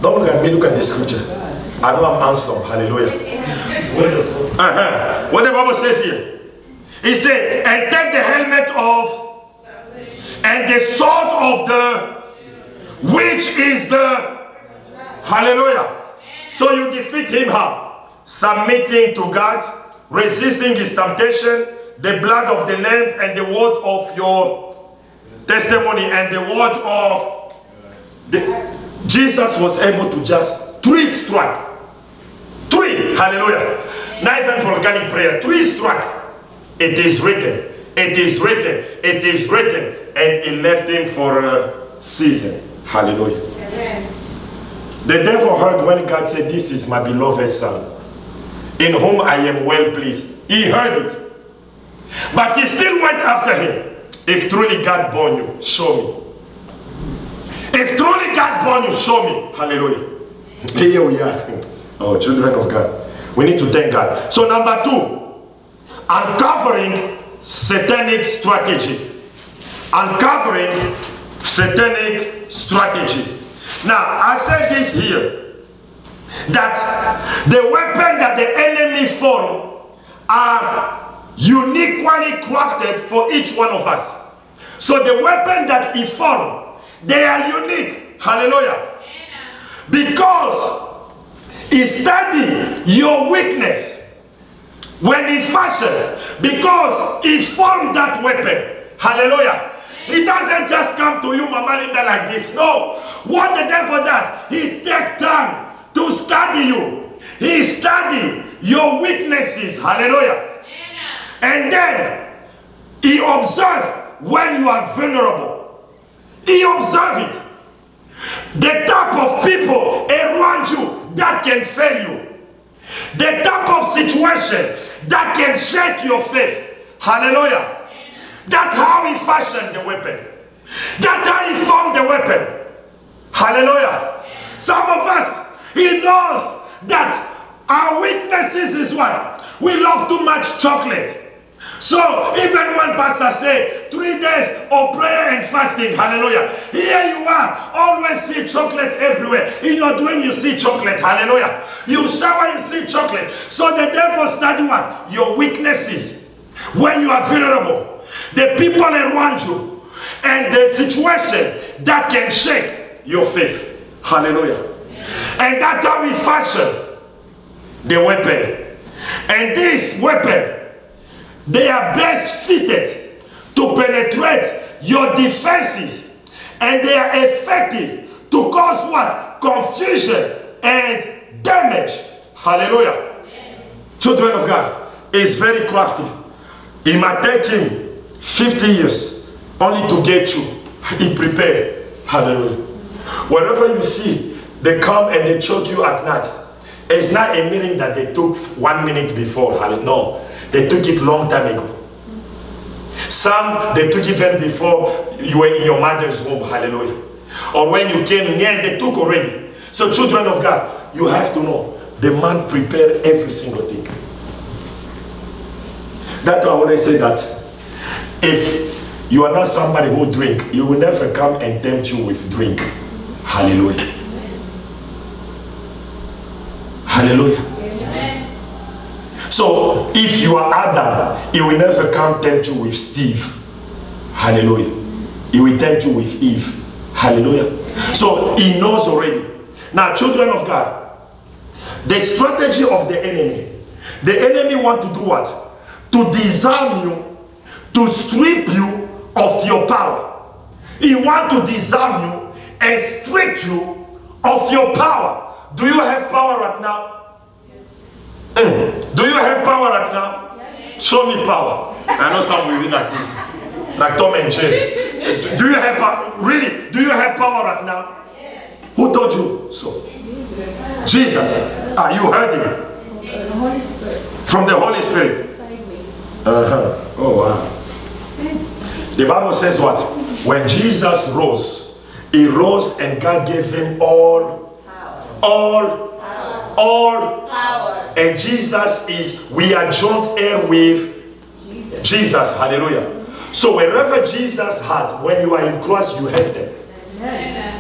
Speaker 1: Don't look at me, look at the scripture. I know I'm handsome. Hallelujah. What the Bible says here. It says, and take the helmet of and the sword of the, which is the, hallelujah. So you defeat him how? Submitting to God, resisting his temptation, the blood of the Lamb and the word of your testimony and the word of the, Jesus was able to just 3 strike. 3, hallelujah. Not even for organic prayer, 3 strike. It is written, it is written, it is written, and he left him for a season. Hallelujah. Amen. The devil heard when God said, this is my beloved son, in whom I am well pleased. He heard it. But he still went after him. If truly God born you, show me. If truly God born you, show me. Hallelujah. Here we are. Oh, children of God. We need to thank God. So number 2, uncovering satanic strategy. Uncovering satanic strategy. Now, I said this here, that the weapon that the enemy form are uniquely crafted for each one of us. So the weapon that he formed, they are unique. Hallelujah. Because he studied your weakness when he fashioned, because he formed that weapon. Hallelujah. He doesn't just come to you, Mama Linda, like this. No. What the devil does, he takes time to study you. He studies your weaknesses. Hallelujah. And then he observes when you are vulnerable. He observes it. The type of people around you that can fail you. The type of situation that can shake your faith. Hallelujah. That's how he fashioned the weapon. That's how he formed the weapon. Hallelujah. Some of us, he knows that our weaknesses is what? We love too much chocolate. So even when pastor say 3 days of prayer and fasting, hallelujah, here you are, always see chocolate everywhere. In your dream you see chocolate, hallelujah. You shower, you see chocolate. So the devil study what? Your weaknesses. When you are vulnerable, the people around you, and the situation that can shake your faith. Hallelujah. And that's how we fashion the weapon. And this weapon, they are best fitted to penetrate your defenses, and they are effective to cause what? Confusion and damage. Hallelujah. Children of God, is very crafty. It might take him 50 years only to get you. He prepared. Hallelujah. Wherever you see, they come and they choke you at night. It's not a meeting that they took 1 minute before. No, they took it long time ago. Some they took even before you were in your mother's womb. Hallelujah. Or when you came near, they took already. So children of God, you have to know, the man prepared every single thing. That's why when I say that, if you are not somebody who drink, he will never come and tempt you with drink. Hallelujah. Hallelujah. Amen. So if you are Adam, he will never come tempt you with Steve. Hallelujah. He will tempt you with Eve. Hallelujah. So he knows already. Now, children of God, the strategy of the enemy The enemy want to do what? To disarm you, to strip you of your power. He want to disarm you and strip you of your power. Do you have power right now? Yes. Do you have power right now? Yes. Show me power. I know some will be like this, like Tom and Jerry. Do you have power? Really? Do you have power right now? Yes. Who told you so? Jesus. Ah, you heard it.
Speaker 2: The Holy Spirit.
Speaker 1: From the Holy Spirit. Oh wow. The Bible says what? When Jesus rose, he rose and God gave him all power. And Jesus is, we are joint heir with Jesus. Hallelujah. So wherever Jesus had, when you are in Christ, you have them. Amen.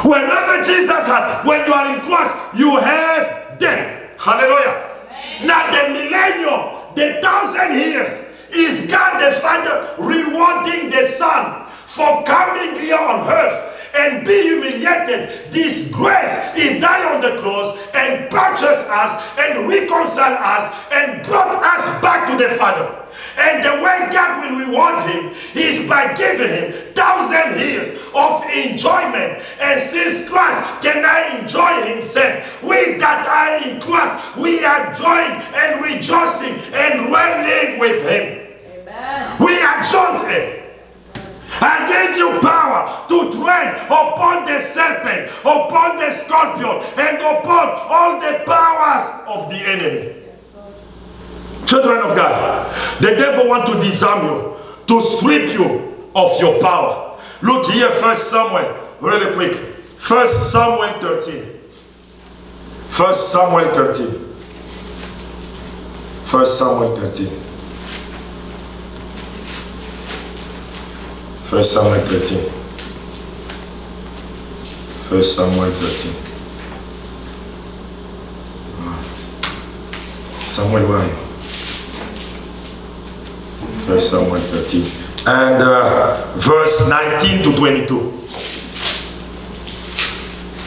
Speaker 1: Wherever Jesus had, when you are in Christ, you have them. Hallelujah. Amen. Now the millennium, the 1,000 years, is God the Father rewarding the Son for coming here on earth and be humiliated, disgraced. He died on the cross and purchased us and reconciled us and brought us back to the Father. And the way God will reward him is by giving him 1,000 years of enjoyment. And since Christ cannot enjoy himself, we that are in Christ, we are joined and rejoicing and reigning with him. Amen. We are joined in. I gave you power to tread upon the serpent, upon the scorpion, and upon all the powers of the enemy. Children of God, the devil wants to disarm you, to strip you of your power. Look here, 1 Samuel, really quick. 1 Samuel 13. 1 Samuel 13. 1 Samuel 13. 1 Samuel 13. 1 Samuel 13. Samuel, why? 1 Samuel 13 and verse 19 to 22.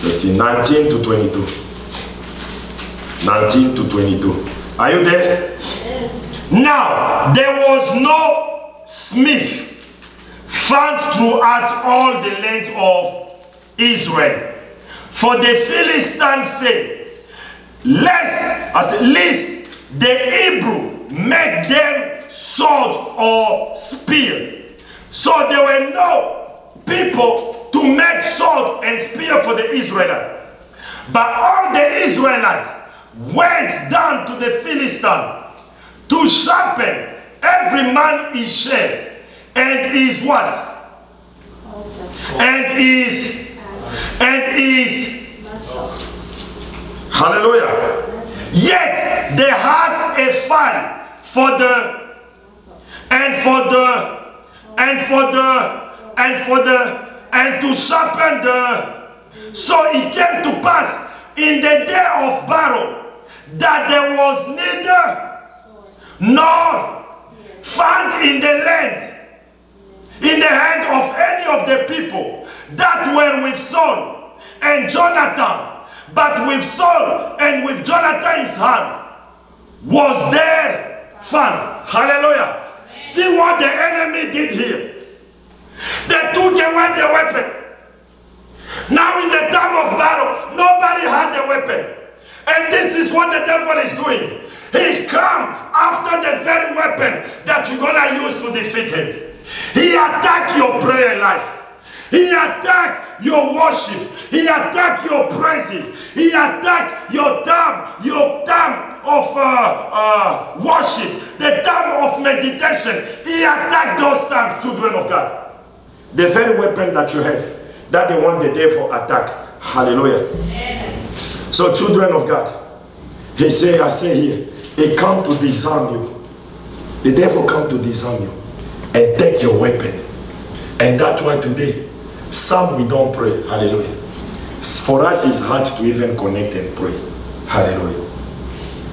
Speaker 1: 13, 19 to 22. 19 to 22. Are you there? Now there was no smith found throughout all the land of Israel, for the Philistines said, lest the Hebrew make them sword or spear. So there were no people to make sword and spear for the Israelites. But all the Israelites went down to the Philistine to sharpen every man his shield and his what? And his hallelujah. Yet they had a file for the and to sharpen the. So it came to pass in the day of battle that there was neither nor found in the land, in the hand of any of the people that were with Saul and Jonathan, but with Saul and with Jonathan's hand was there found. Hallelujah. See what the enemy did here. They took away the weapon. Now in the time of battle, nobody had a weapon. And this is what the devil is doing. He come after the very weapon that you're going to use to defeat him. He attacked your prayer life. He attacked your worship. He attacked your praises. He attacked your time of worship, the time of meditation. He attacked those times, children of God. The very weapon that you have, that the one the devil attacked. Hallelujah. Amen. So children of God, he say, I say here, he come to disarm you. The devil come to disarm you and take your weapon. And that's why today, some we don't pray. Hallelujah. For us it's hard to even connect and pray. Hallelujah.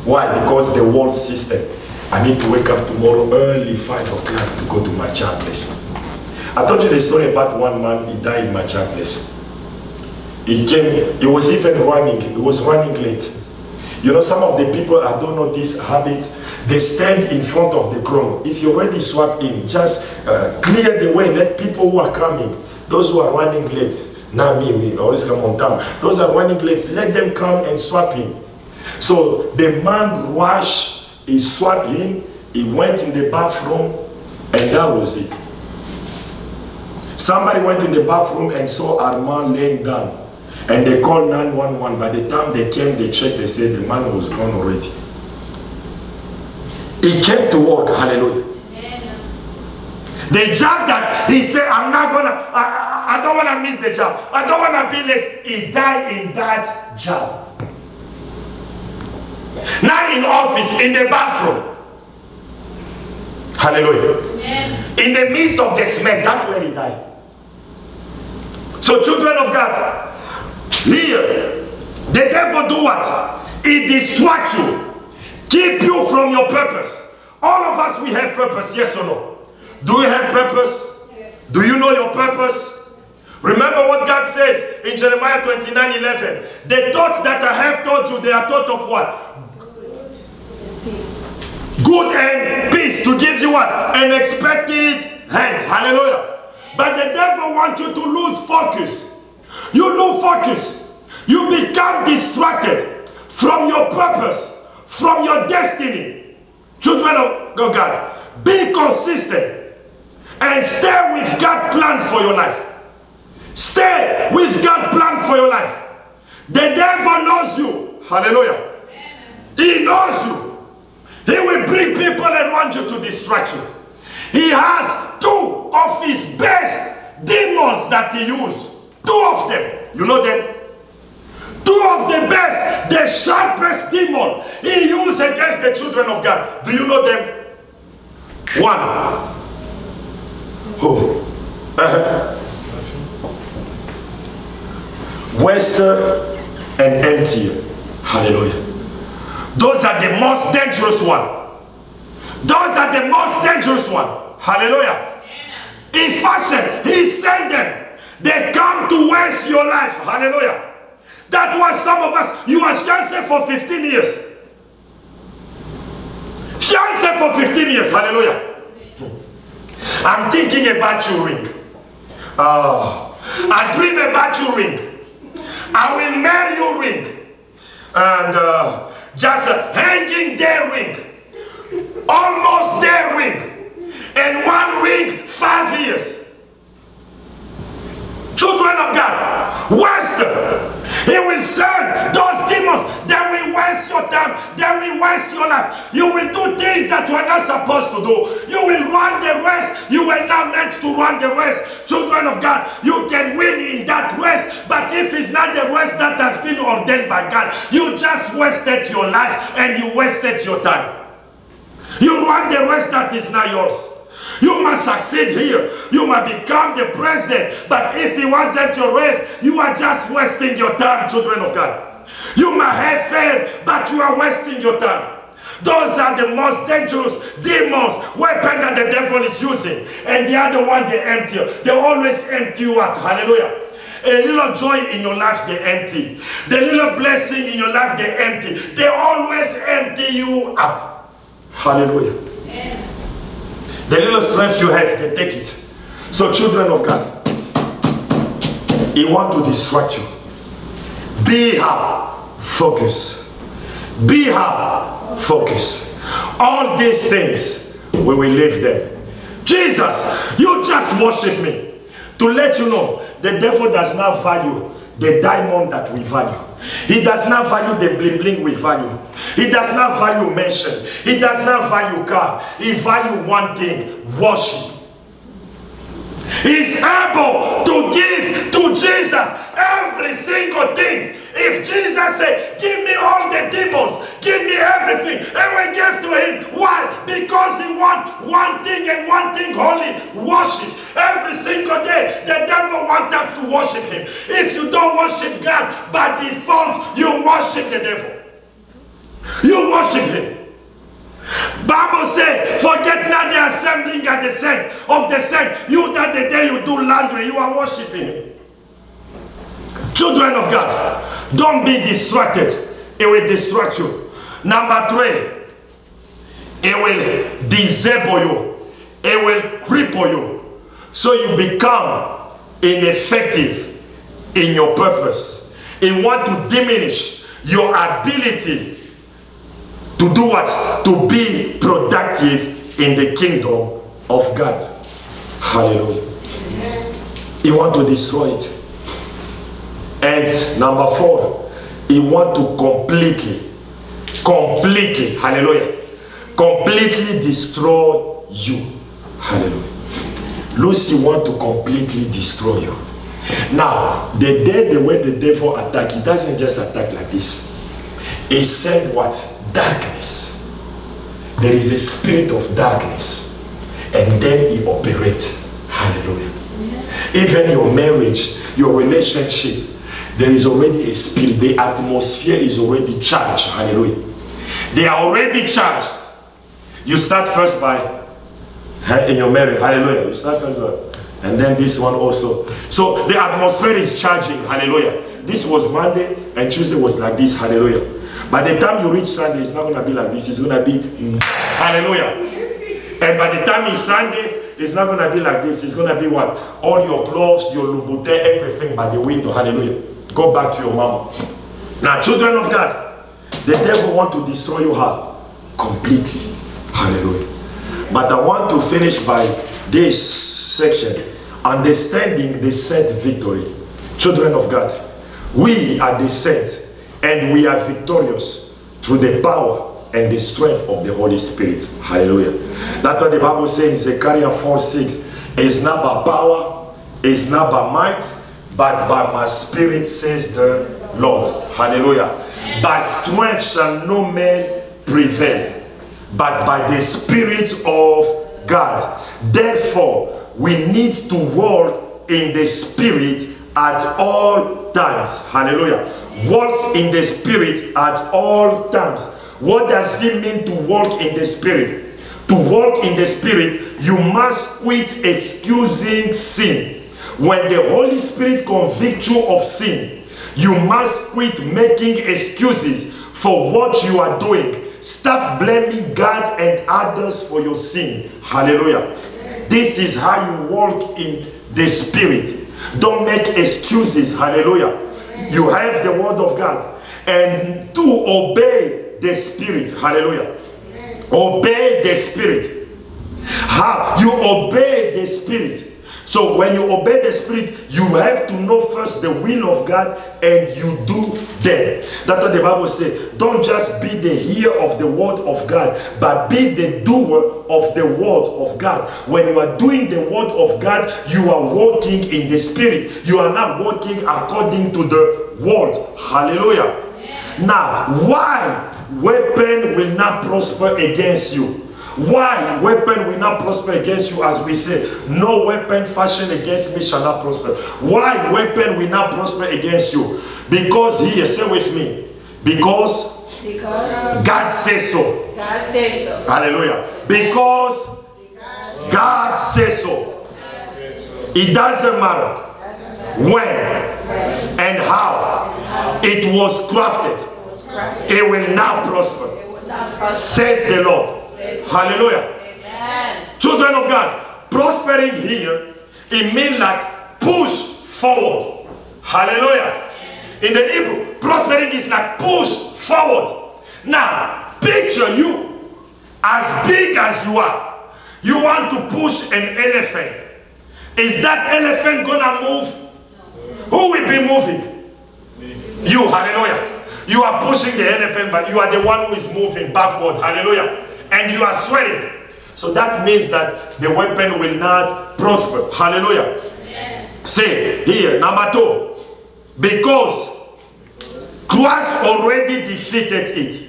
Speaker 1: Why? Because the world system. I need to wake up tomorrow early 5 o'clock to go to my child place. I told you the story about one man, he died in my child place. He came, he was even running, he was running late. You know, some of the people, I don't know this habit, they stand in front of the throne. If you already swap in, just clear the way. Let people who are coming, those who are running late, not me, we always come on time. Those who are running late, let them come and swap in. So the man rushed, he swapped in, he went in the bathroom, and that was it. Somebody went in the bathroom and saw Armand laying down. And they called 911. By the time they came, they checked, they said the man was gone already. He came to work, hallelujah. The job that he said, I'm not gonna, I don't wanna miss the job. I don't wanna be late. He died in that job. Now in office, in the bathroom. Hallelujah. In the midst of the smell, that's where he died. So children of God, here, the devil do what? He distracts you, keep you from your purpose. All of us, we have purpose, yes or no? Do you have purpose?
Speaker 3: Yes.
Speaker 1: Do you know your purpose? Remember what God says in Jeremiah 29:11. The thoughts that I have taught you, they are thoughts of what?
Speaker 2: Peace.
Speaker 1: Good and peace, to give you what? An expected hand. Hallelujah. But the devil wants you to lose focus. You lose focus. You become distracted from your purpose, from your destiny. Children of God, be consistent and stay with God's plan for your life. Stay with God's plan for your life. The devil knows you. Hallelujah. He knows you. He will bring people around you to distract you. He has 2 of his best demons that he uses. 2 of them. You know them? 2 of the best, the sharpest demon he used against the children of God. Do you know them? 1. Who? Waster and emptier. Hallelujah. Those are the most dangerous one. Those are the most dangerous one. Hallelujah. In fashion, he sent them. They come to waste your life. Hallelujah. That was some of us. You are fiancé for 15 years. Fiancé for 15 years. Hallelujah. I'm thinking about your ring. I dream about your ring. I will marry your ring. And just hanging their ring. Almost their ring. And one ring, 5 years. Children of God, waste. He will send those demons. They will waste your time. They will waste your life. You will do things that you are not supposed to do. You will run the race. You were not meant to run the race. Children of God, you can win in that race. But if it's not the race that has been ordained by God, you just wasted your life and you wasted your time. You run the race that is not yours. You must succeed here. You must become the president. But if it wasn't your race, you are just wasting your time, children of God. You might have fame, but you are wasting your time. Those are the most dangerous demons, weapon that the devil is using. And the other one, they empty. They always empty you out. Hallelujah. A little joy in your life, they empty. The little blessing in your life, they empty. They always empty you out. Hallelujah. Amen. The little strength you have, they take it. So children of God, he wants to distract you. Be hard, focus. Be hard, focus. All these things, we will leave them. Jesus, you just worship me. To let you know, the devil does not value the diamond that we value. He does not value the bling bling we value. He does not value mansion. He does not value car. He value one thing: worship. He's able to give to Jesus every single thing. If Jesus said, give me all the demons, give me everything, and we give to him. Why? Because he wants one thing and one thing holy: worship. Every single day, the devil wants us to worship him. If you don't worship God, by default, you worship the devil. You worship him. Bible says, forget not the assembling at the saint of the saint. You that the day you do laundry, you are worshiping him. Children of God, don't be distracted. It will distract you. Number 3, it will disable you. It will cripple you. So you become ineffective in your purpose. It want to diminish your ability to do what? To be productive in the kingdom of God. Hallelujah. He want to destroy it. And number 4, he want to completely, hallelujah, completely destroy you. Hallelujah. Lucy want to completely destroy you. Now, the way the devil attack, he doesn't just attack like this. He said what? Darkness. There is a spirit of darkness. And then he operates. Hallelujah. Even your marriage, your relationship, there is already a spirit. The atmosphere is already charged. Hallelujah. They are already charged. You start first by in your marriage. Hallelujah. You start first by, and then this one also. So the atmosphere is charging. Hallelujah. This was Monday and Tuesday was like this. Hallelujah. By the time you reach Sunday, it's not going to be like this. It's going to be hallelujah. And by the time it's Sunday, it's not going to be like this. It's going to be what? All your clothes, your Louboutin, everything by the window. Hallelujah. Go back to your mama. Now, children of God, the devil want to destroy your heart completely. Hallelujah. But I want to finish by this section. Understanding the saint victory. Children of God, we are the saint and we are victorious through the power and the strength of the Holy Spirit. Hallelujah. That's what the Bible says in Zechariah 4:6. It's not by power, it's not by might, but by my spirit, says the Lord. Hallelujah. By strength shall no man prevail, but by the Spirit of God. Therefore, we need to walk in the Spirit at all times. Hallelujah. Walk in the Spirit at all times. What does it mean to walk in the Spirit? To walk in the Spirit, you must quit excusing sin. When the Holy Spirit convicts you of sin, you must quit making excuses for what you are doing. Stop blaming God and others for your sin. Hallelujah. This is how you walk in the Spirit. Don't make excuses. Hallelujah. You have the word of God. And to obey the Spirit. Hallelujah. Obey the Spirit. How? You obey the Spirit. So when you obey the Spirit, you have to know first the will of God and you do that. That's what the Bible says. Don't just be the hearer of the word of God, but be the doer of the word of God. When you are doing the word of God, you are walking in the Spirit. You are not walking according to the word. Hallelujah. Now, why weapon will not prosper against you? Why weapon will not prosper against you? As we say, no weapon fashioned against me shall not prosper. Why weapon will not prosper against you? Because here, say with me, because God says so.
Speaker 2: God says so.
Speaker 1: Hallelujah. Because God says so. It doesn't matter when and how it was crafted. It will not prosper, says the Lord. Hallelujah. Amen. Children of God, prospering here, it means like push forward. Hallelujah. In the Hebrew, prospering is like push forward. Now, picture you as big as you are. You want to push an elephant. Is that elephant gonna move? Who will be moving? You. Hallelujah. You are pushing the elephant, but you are the one who is moving backward. Hallelujah. And you are sweating. So that means that the weapon will not prosper. Hallelujah. Say here, number 2. Because Christ already defeated it.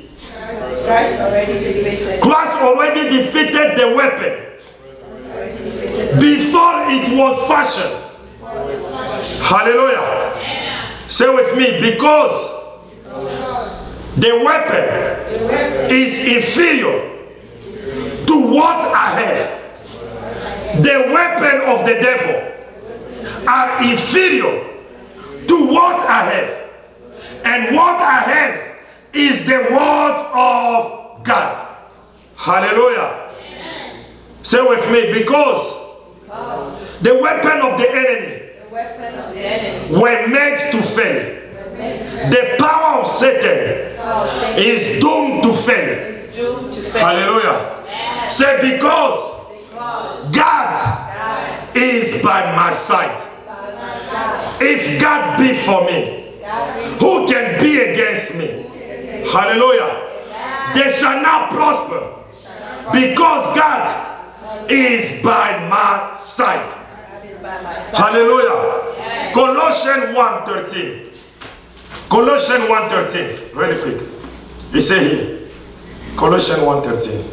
Speaker 2: Christ already defeated.
Speaker 1: Christ already defeated the weapon before it was fashioned. Hallelujah. Say with me, because the weapon is inferior to what I have. The weapon of the devil are inferior to what I have. And what I have is the word of God. Hallelujah.
Speaker 2: Amen.
Speaker 1: Say with me, because the weapon of the enemy were made to fail. The power of Satan is doomed to fail. Hallelujah. Say, because God is by my side. If God be for me, who can be against me? Hallelujah. They shall not prosper, because God is by my side. Hallelujah. Colossians 1:13. Colossians 1:13. Really quick. He said here. Colossians 1:13.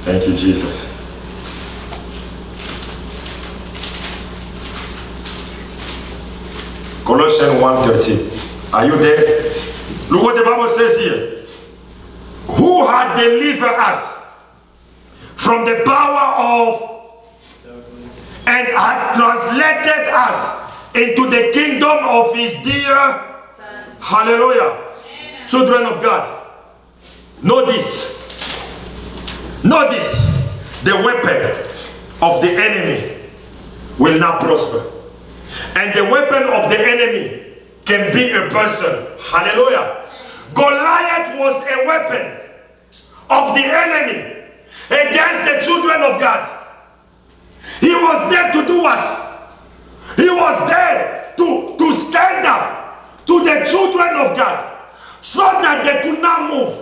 Speaker 1: Thank you, Jesus. Colossians 1:13. Are you there? Look what the Bible says here. Who had delivered us from the power of and had translated us into the kingdom of his dear Son. Hallelujah. Amen. Children of God, know this. Know this. The weapon of the enemy will not prosper. And the weapon of the enemy can be a person. Hallelujah. Goliath was a weapon of the enemy against the children of God. He was there to do what? He was there to stand up to the children of God so that they could not move.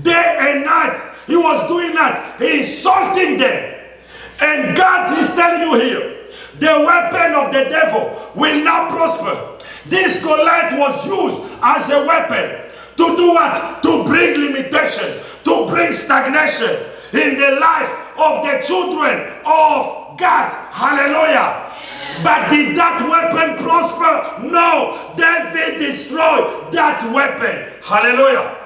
Speaker 1: Day and night he was doing that. He is insulting them. And God is telling you here, the weapon of the devil will not prosper. This Goliath was used as a weapon to do what? To bring limitation, to bring stagnation in the life of the children of God. Hallelujah. But did that weapon prosper? No. David destroyed that weapon. Hallelujah.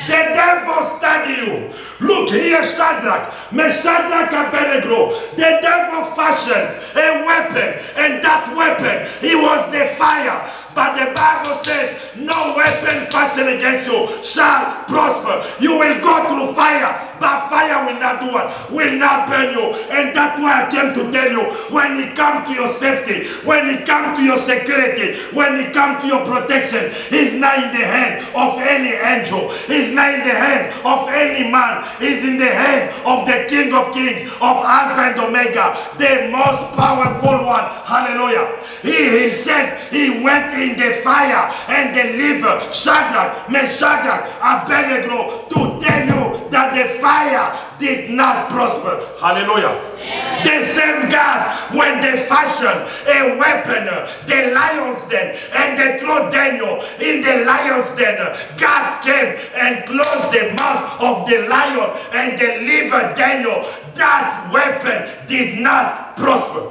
Speaker 1: The devil studied you. Look here, Shadrach, Meshach, Abednego. The devil fashioned a weapon, and that weapon, it was the fire. But the Bible says, no weapon fashioned against you shall prosper. You will go through fire, but fire will not do it, will not burn you. And that's why I came to tell you, when it comes to your safety, when it comes to your security, when it comes to your protection, it's not in the hand of any angel. It's not in the hand of any man. It's in the hand of the King of Kings, of Alpha and Omega, the most powerful one. Hallelujah. He himself, he went in the fire and delivered Shadrach, Meshach, Abednego to tell you that the fire did not prosper. Hallelujah. Yeah. The same God, when they fashioned a weapon, the lion's den, and they threw Daniel in the lion's den, God came and closed the mouth of the lion and delivered Daniel. That weapon did not prosper.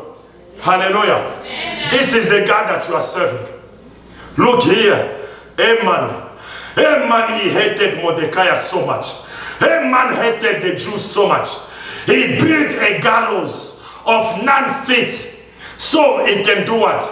Speaker 1: Hallelujah. Amen. This is the God that you are serving. Look here. Haman, he hated Mordecai so much. Haman hated the Jews so much. He built a gallows of 9 feet so he can do what?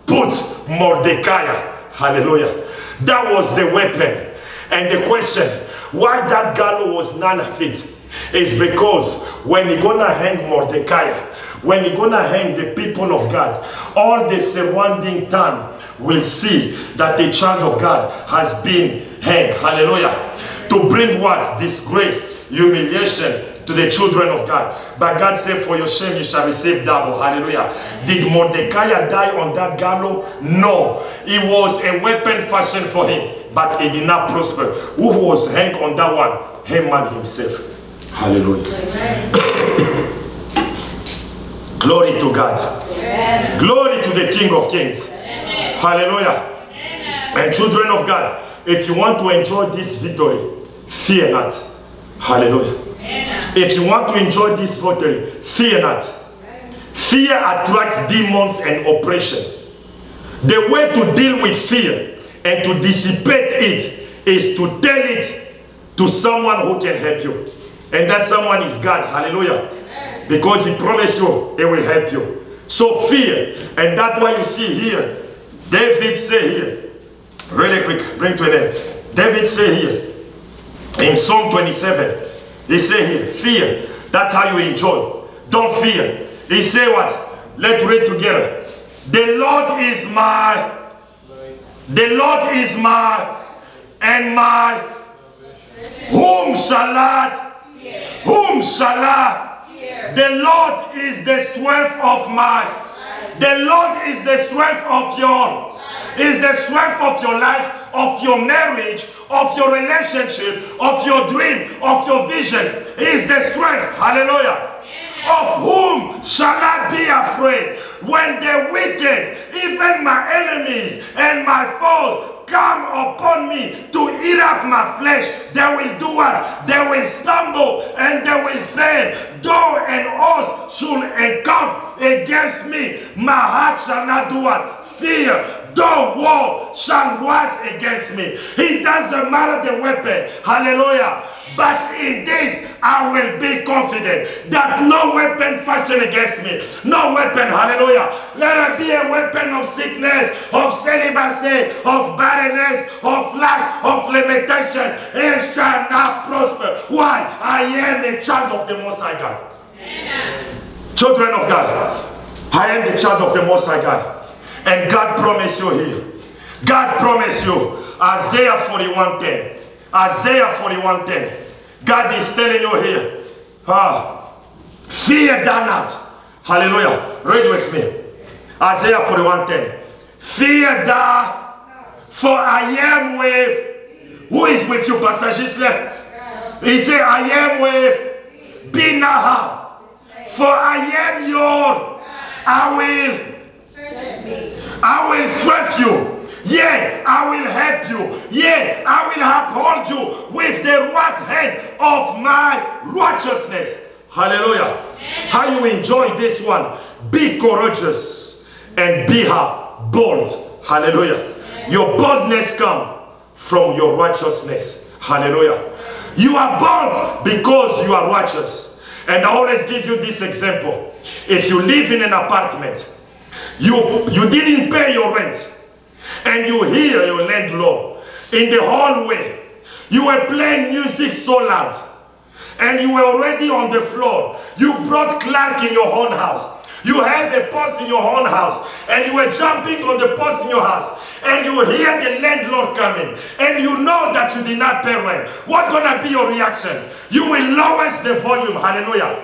Speaker 1: Put Mordecai. Hallelujah. That was the weapon. And the question, why that gallows was 9 feet, is because when he's gonna hang Mordecai, when he's gonna hang the people of God, all the surrounding town will see that the child of God has been hanged. Hallelujah. To bring what? Disgrace, humiliation to the children of God. But God said, for your shame you shall receive double. Hallelujah. Did Mordecai die on that gallows? No. It was a weapon fashioned for him, but it did not prosper. Who was hanged on that one? Haman himself. Hallelujah. Glory to God. Amen. Glory to the King of Kings. Amen. Hallelujah. Amen. And children of God, if you want to enjoy this victory, fear not. Hallelujah. Amen. If you want to enjoy this victory, fear not. Amen. Fear attracts demons and oppression. The way to deal with fear and to dissipate it is to tell it to someone who can help you. And that someone is God. Hallelujah. Amen. Because he promised you, he will help you. So fear, and that's why you see here, David say here, Really quick, bring to an end. David say here, in Psalm 27, he say here, fear. That's how you enjoy. Don't fear. He say what? Let's read together. The Lord is my, and my, whom shall I, whom shall I? The Lord is the strength of my, the Lord is the strength of your, is the strength of your life, of your marriage, of your relationship, of your dream, of your vision. He is the strength. Hallelujah. Of whom shall I be afraid? When the wicked, even my enemies and my foes, come upon me to eat up my flesh, they will do what? They will stumble and they will fail. Though an host should encamp against me, my heart shall not do what? Fear. Though war shall rise against me. It doesn't matter the weapon. Hallelujah. But in this I will be confident that no weapon fashioned against me, no weapon, hallelujah, let it be a weapon of sickness, of celibacy, of barrenness, of lack, of limitation, it shall not prosper. Why? I am a child of the Most High God. Amen. Children of God, I am the child of the Most High God. And God promised you here. God promised you. Isaiah 41:10. Isaiah 41:10. God is telling you here. Fear thou not. Hallelujah. Read with me. Isaiah 41:10. Fear thou, for I am with. Who is with you, Pastor Gisle? He said, I am with Binaha. For I am your. I will strengthen you. Yea, I will help you. Yea, I will uphold you with the right hand of my righteousness. Hallelujah. How you enjoy this one? Be courageous and be bold. Hallelujah. Your boldness comes from your righteousness. Hallelujah. You are bold because you are righteous. And I always give you this example. If you live in an apartment, you didn't pay your rent, and you hear your landlord in the hallway, you were playing music so loud, and you were already on the floor. You brought clerk in your own house. You have a post in your own house, and you were jumping on the post in your house, and you hear the landlord coming, and you know that you did not pay rent. What's gonna be your reaction? You will lower the volume. Hallelujah.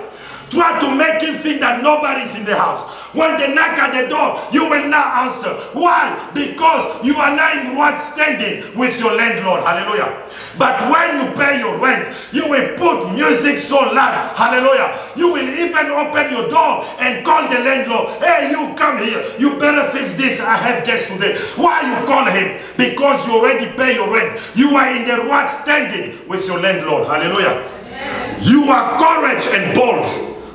Speaker 1: Try to make him think that nobody's in the house. When they knock at the door, you will not answer. Why? Because you are not in right standing with your landlord. Hallelujah. But when you pay your rent, you will put music so loud. Hallelujah. You will even open your door and call the landlord. Hey, you come here. You better fix this. I have guests today. Why you call him? Because you already pay your rent. You are in the right standing with your landlord. Hallelujah. Amen. You are courage and bold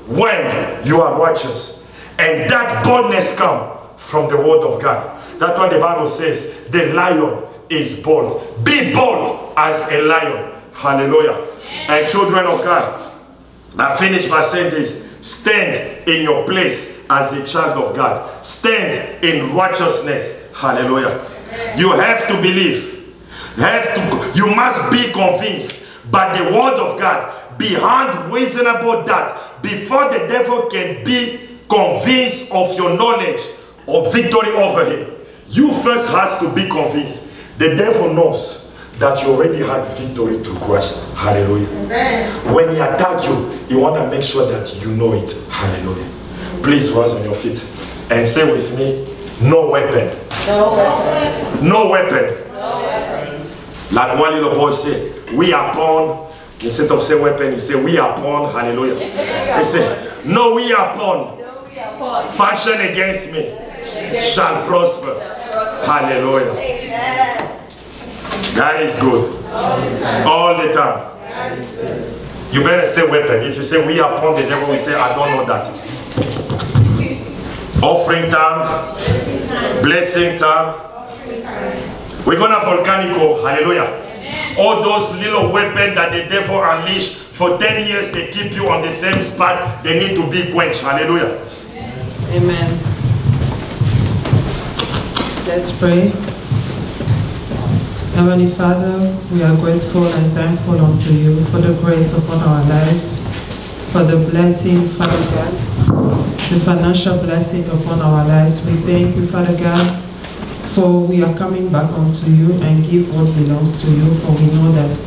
Speaker 1: when you are righteous. And that boldness comes from the word of God. That's what the Bible says. The lion is bold. Be bold as a lion. Hallelujah. And children of God, I finish by saying this. Stand in your place as a child of God. Stand in righteousness. Hallelujah. You have to believe. You must be convinced by the word of God beyond reasonable doubt, before the devil can be convinced of your knowledge of victory over him. You first has to be convinced. The devil knows that you already had victory through Christ. Hallelujah. Amen. When he attacks you, he want to make sure that you know it. Hallelujah. Please rise on your feet and say with me, no weapon. No weapon. No weapon. No weapon. Like one little boy said, we are born. Instead of say weapon, he said, we are born. Hallelujah. He said, no, we are born. Fashion against me shall prosper. Hallelujah. God is good. All the time. You better say weapon. If you say we are born, the devil will say, I don't know that. Offering time. Blessing time. We're going to volcanico. Hallelujah. All those little weapons that the devil unleashed for 10 years, they keep you on the same spot. They need to be quenched. Hallelujah.
Speaker 4: Amen. Let's pray. Heavenly Father, we are grateful and thankful unto you for the grace upon our lives, for the blessing, Father God, the financial blessing upon our lives. We thank you, Father God, for we are coming back unto you and give what belongs to you, for we know that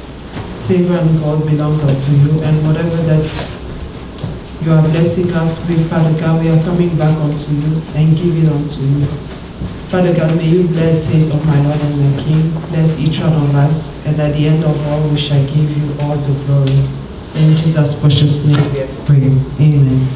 Speaker 4: silver and gold belongs unto you, and whatever that you are blessing us with, Father God, we are coming back unto you and give it unto you. Father God, may you bless it, oh my Lord and my King. Bless each one of us, and at the end of all, we shall give you all the glory. In Jesus' precious name we have prayed. Amen.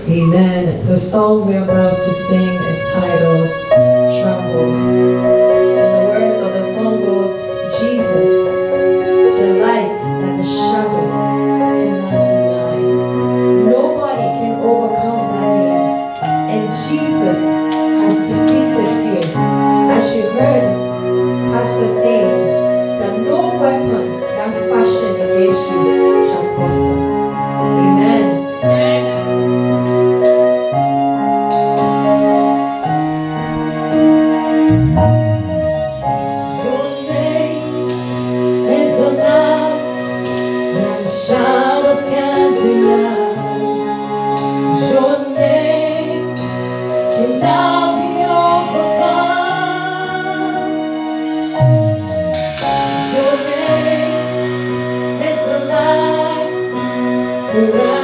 Speaker 1: Amen.
Speaker 5: The song we're about to sing is titled Tremble. And the words of the song goes, Jesus, the light that the shadows cannot deny. Nobody can overcome that name. And Jesus has defeated fear. As you heard Pastor say, that no weapon that fashioned against you shall prosper. Amen.
Speaker 6: Forever.